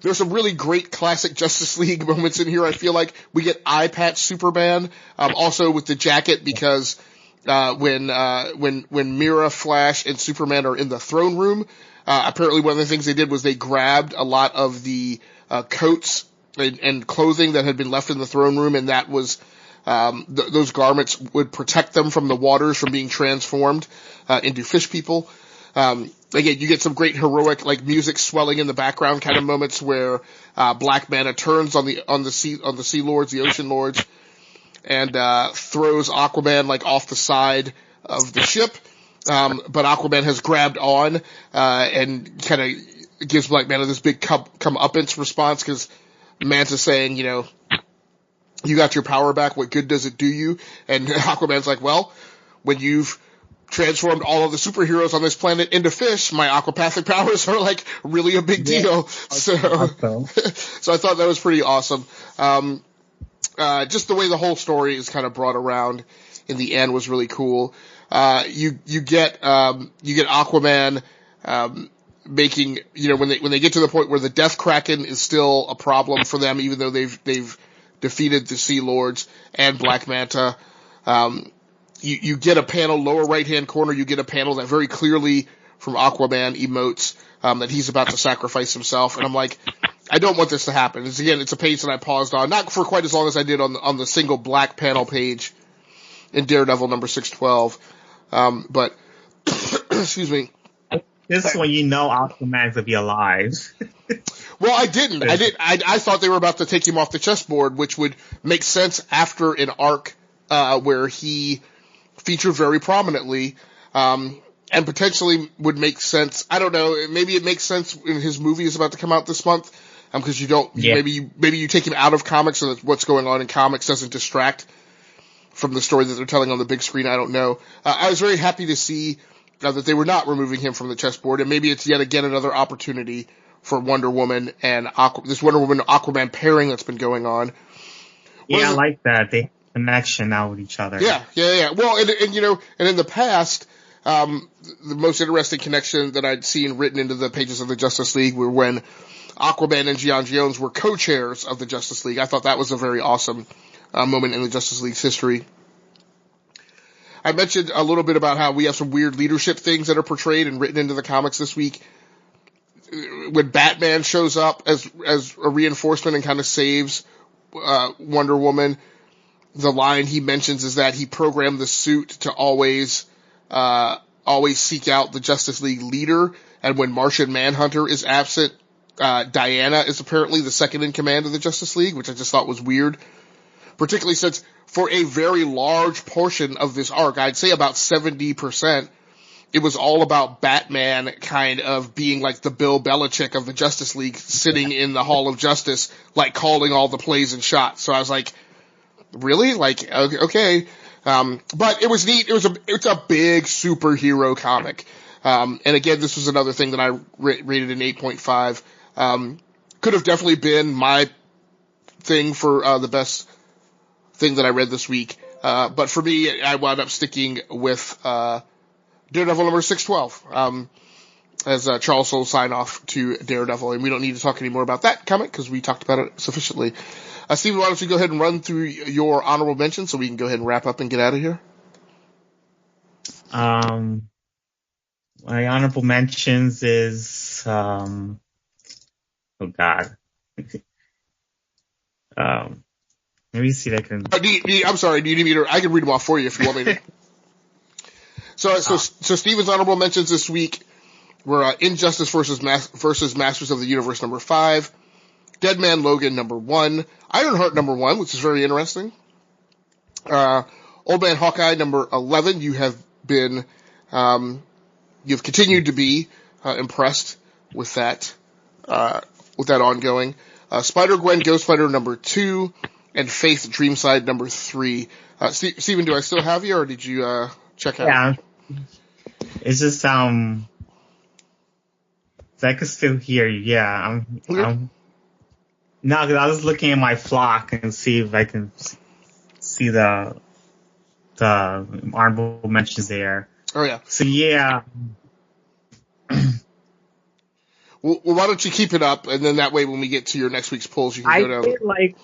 There's some really great classic Justice League moments in here. I feel like we get eye patch Superman, also with the jacket, because, when Mira, Flash, and Superman are in the throne room, apparently one of the things they did was they grabbed a lot of the, coats and clothing that had been left in the throne room, and that was, those garments would protect them from the waters from being transformed, into fish people. Again, you get some great heroic, like, music swelling in the background kind of moments where, Black Manta turns on the Sea Lords, the Ocean Lords, and, throws Aquaman, like, off the side of the ship. But Aquaman has grabbed on, and kind of gives Black Manta this big comeuppance response, because Manta's saying, you got your power back, what good does it do you? And Aquaman's like, well, when you've transformed all of the superheroes on this planet into fish, my aquapathic powers are like really a big deal. So I thought that was pretty awesome. Just the way the whole story is kind of brought around in the end was really cool. You get Aquaman, making, when they get to the point where the Death Kraken is still a problem for them, even though they've defeated the Sea Lords and Black Manta. You get a panel, lower right-hand corner, you get a panel that very clearly from Aquaman emotes, that he's about to sacrifice himself. And I'm like, I don't want this to happen. It's a page that I paused on, not for quite as long as I did on the single black panel page in Daredevil number 612. But, excuse me. This is when Aquaman's gonna be alive. Well, I didn't. I thought they were about to take him off the chessboard, which would make sense after an arc, where he featured very prominently, and potentially would make sense. I don't know. Maybe it makes sense when his movie is about to come out this month, because maybe you take him out of comics so that what's going on in comics doesn't distract from the story that they're telling on the big screen. I don't know. I was very happy to see that they were not removing him from the chessboard, and maybe it's yet again another opportunity for Wonder Woman and this Wonder Woman Aquaman pairing that's been going on. Yeah, I like that. They connection now with each other. Yeah. Well, and in the past, the most interesting connection that I'd seen written into the pages of the Justice League were when Aquaman and Gian Jones were co-chairs of the Justice League. I thought that was a very awesome moment in the Justice League's history. I mentioned a little bit about how we have some weird leadership things that are portrayed and written into the comics this week. When Batman shows up as a reinforcement and kind of saves Wonder Woman, the line he mentions is that he programmed the suit to always always seek out the Justice League leader, and when Martian Manhunter is absent, Diana is apparently the second in command of the Justice League, which I just thought was weird, particularly since for a very large portion of this arc, I'd say about 70%, it was all about Batman kind of being like the Bill Belichick of the Justice League, sitting in the Hall of Justice, like calling all the plays and shots. So I was like, really? Like, okay. But it was neat. It's a big superhero comic. And again, this was another thing that I rated an 8.5. Could have definitely been my thing for, the best thing that I read this week. But for me, I wound up sticking with, Daredevil number 612, as Charles Soule sign off to Daredevil, and we don't need to talk any more about that comic because we talked about it sufficiently. Steven, why don't you go ahead and run through your honorable mentions so we can go ahead and wrap up and get out of here? My honorable mentions is, oh God. Let me see if I can. I'm sorry, do you need me to, I can read them off for you if you want me to. So Steven's honorable mentions this week were Injustice versus Masters of the Universe number 5, Dead Man Logan number 1, Ironheart number 1, which is very interesting. Old Man Hawkeye number 11. You have been, you've continued to be impressed with that ongoing. Spider-Gwen Ghost Fighter number 2, and Faith Dreamside number 3. Steven, do I still have you, or did you check out? Yeah. It's just, I can still hear you. Yeah, no, because I was looking at my flock and see if I can see the honorable mentions there. Oh yeah. So yeah. Well, why don't you keep it up, and then that way when we get to your next week's polls, you can go down. The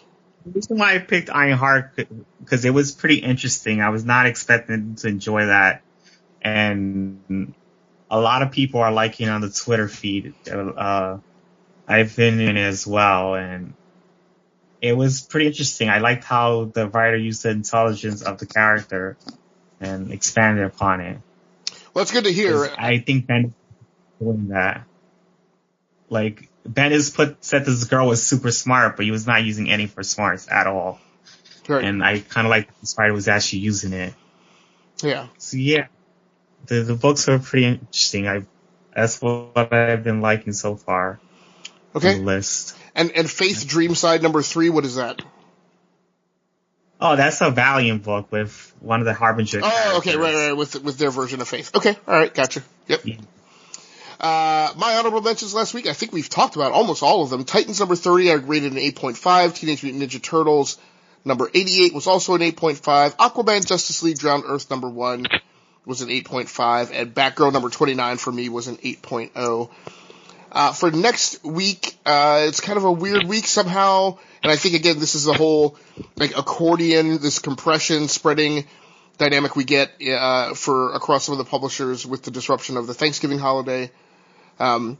reason why I picked Ironheart, because it was pretty interesting. I was not expecting to enjoy that. And a lot of people are liking on the Twitter feed. I've been in it as well, and it was pretty interesting. I liked how the writer used the intelligence of the character and expanded upon it. Well, it's good to hear. I think Ben is doing that. Like, Ben said this girl was super smart, but he was not using any for smarts at all. Right. And I kind of like this writer was actually using it. Yeah. So yeah. The books are pretty interesting. That's what I've been liking so far. Okay. On the list. And Faith Dreamside number 3, what is that? Oh, that's a Valiant book with one of the Harbinger characters. Oh, okay, right, with their version of Faith. Okay, all right, gotcha. Yep. Yeah. My honorable mentions last week, I think we've talked about almost all of them. Titans number 30, I rated an 8.5. Teenage Mutant Ninja Turtles number 88 was also an 8.5. Aquaman Justice League Drowned Earth number 1 was an 8.5, and Batgirl number 29 for me was an 8.0. For next week, it's kind of a weird week somehow, and I think again this is the whole like accordion, this compression spreading dynamic we get for across some of the publishers with the disruption of the Thanksgiving holiday. I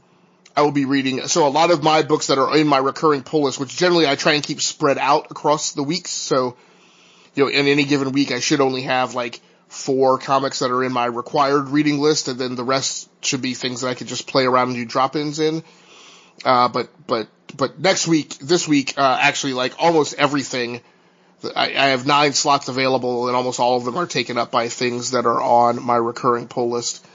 will be reading, so a lot of my books that are in my recurring pull list, which generally I try and keep spread out across the weeks, so in any given week I should only have like 4 comics that are in my required reading list, and then the rest should be things that I could just play around and do drop-ins in. But this week, actually, like almost everything, I have 9 slots available, and almost all of them are taken up by things that are on my recurring pull list.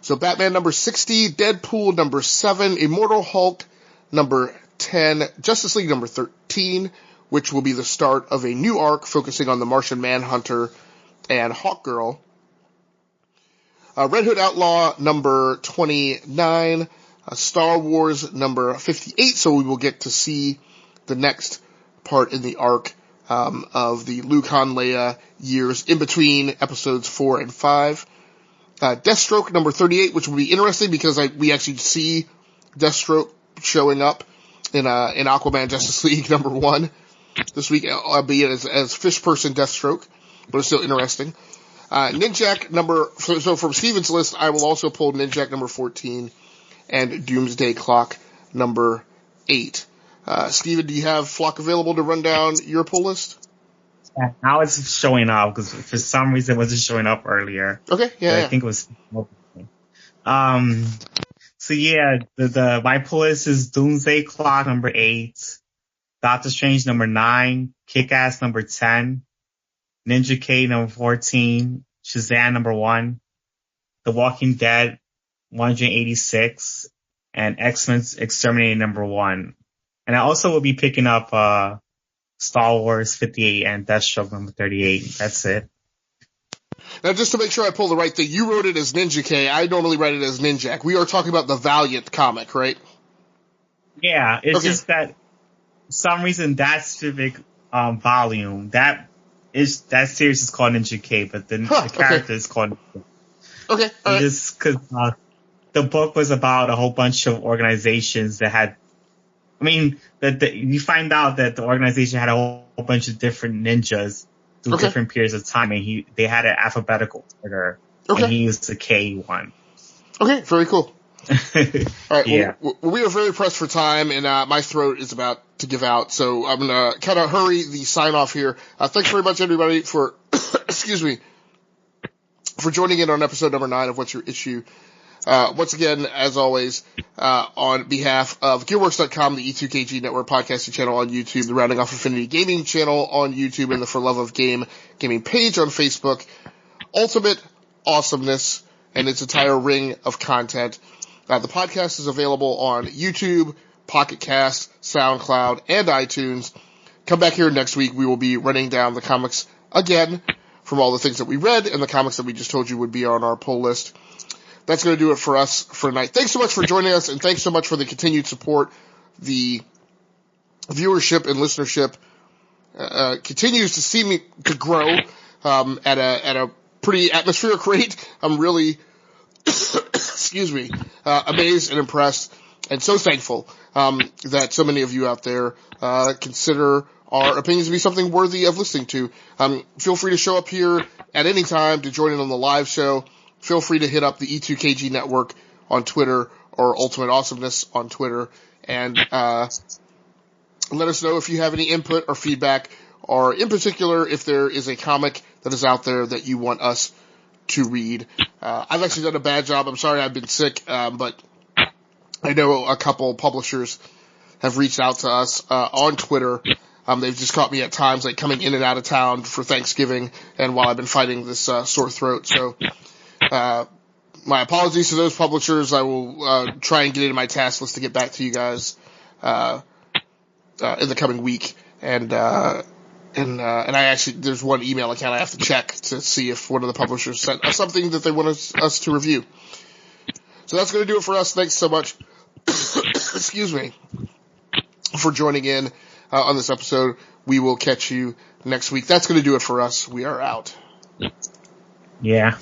So Batman number 60, Deadpool number 7, Immortal Hulk number 10, Justice League number 13, which will be the start of a new arc focusing on the Martian Manhunter and Hawkgirl. Red Hood Outlaw number 29, Star Wars number 58, so we will get to see the next part in the arc of the Luke, Han, Leia years in between episodes 4 and 5. Deathstroke number 38, which will be interesting because we actually see Deathstroke showing up in Aquaman Justice League number 1 this week, albeit as fish person Deathstroke, but it's still interesting. Ninjak so from Steven's list, I will also pull Ninjak number 14 and Doomsday Clock number 8. Steven, do you have Flock available to run down your pull list? Yeah, now it's showing up because for some reason it wasn't showing up earlier. Okay, I think it was. Um. So yeah, the my pull list is Doomsday Clock number 8, Doctor Strange number 9, Kick-Ass number 10, Ninja K number 14, Shazam number 1, The Walking Dead 186, and X-Men's Exterminator number 1. And I also will be picking up Star Wars 58 and Deathstroke number 38. That's it. Now, just to make sure I pull the right thing, you wrote it as Ninja K. I normally write it as Ninjak. We are talking about the Valiant comic, right? Yeah, it's Okay. just that for some reason that specific volume, that series is called Ninja K, but the character is called Ninja. Okay, all right. Just because the book was about a whole bunch of organizations that had, I mean, you find out that the organization had a whole bunch of different ninjas through different periods of time, and they had an alphabetical order, and he used the K one. Okay, very cool. All right, yeah. well, we are very pressed for time, and my throat is about to give out, so I'm going to kind of hurry the sign-off here. Thanks very much, everybody, for, excuse me, for joining in on episode number 9 of What's Your Issue. Once again, as always, on behalf of Gearworks.com, the E2KG Network podcasting channel on YouTube, the Rounding Off Affinity Gaming channel on YouTube, and the For Love of gaming page on Facebook, Ultimate Awesomeness and its entire ring of content. The podcast is available on YouTube, Pocket Cast, SoundCloud, and iTunes. Come back here next week. We will be running down the comics again from all the things that we read and the comics that we just told you would be on our pull list. That's going to do it for us for tonight. Thanks so much for joining us, and thanks so much for the continued support. The viewership and listenership continues to see me to grow at a pretty atmospheric rate. I'm really, excuse me, amazed and impressed, and so thankful that so many of you out there consider our opinions to be something worthy of listening to. Feel free to show up here at any time to join in on the live show. Feel free to hit up the E2KG Network on Twitter or Ultimate Awesomeness on Twitter, and let us know if you have any input or feedback, or in particular if there is a comic that is out there that you want us to read. I've actually done a bad job. I'm sorry I've been sick, but I know a couple publishers have reached out to us on Twitter. They've just caught me at times like coming in and out of town for Thanksgiving and while I've been fighting this sore throat. So my apologies to those publishers. I will try and get it in my task list to get back to you guys in the coming week. And I actually, there's one email account I have to check to see if one of the publishers sent us something that they want us to review. So that's going to do it for us. Thanks so much, excuse me, for joining in on this episode. We will catch you next week. That's going to do it for us. We are out. Yeah.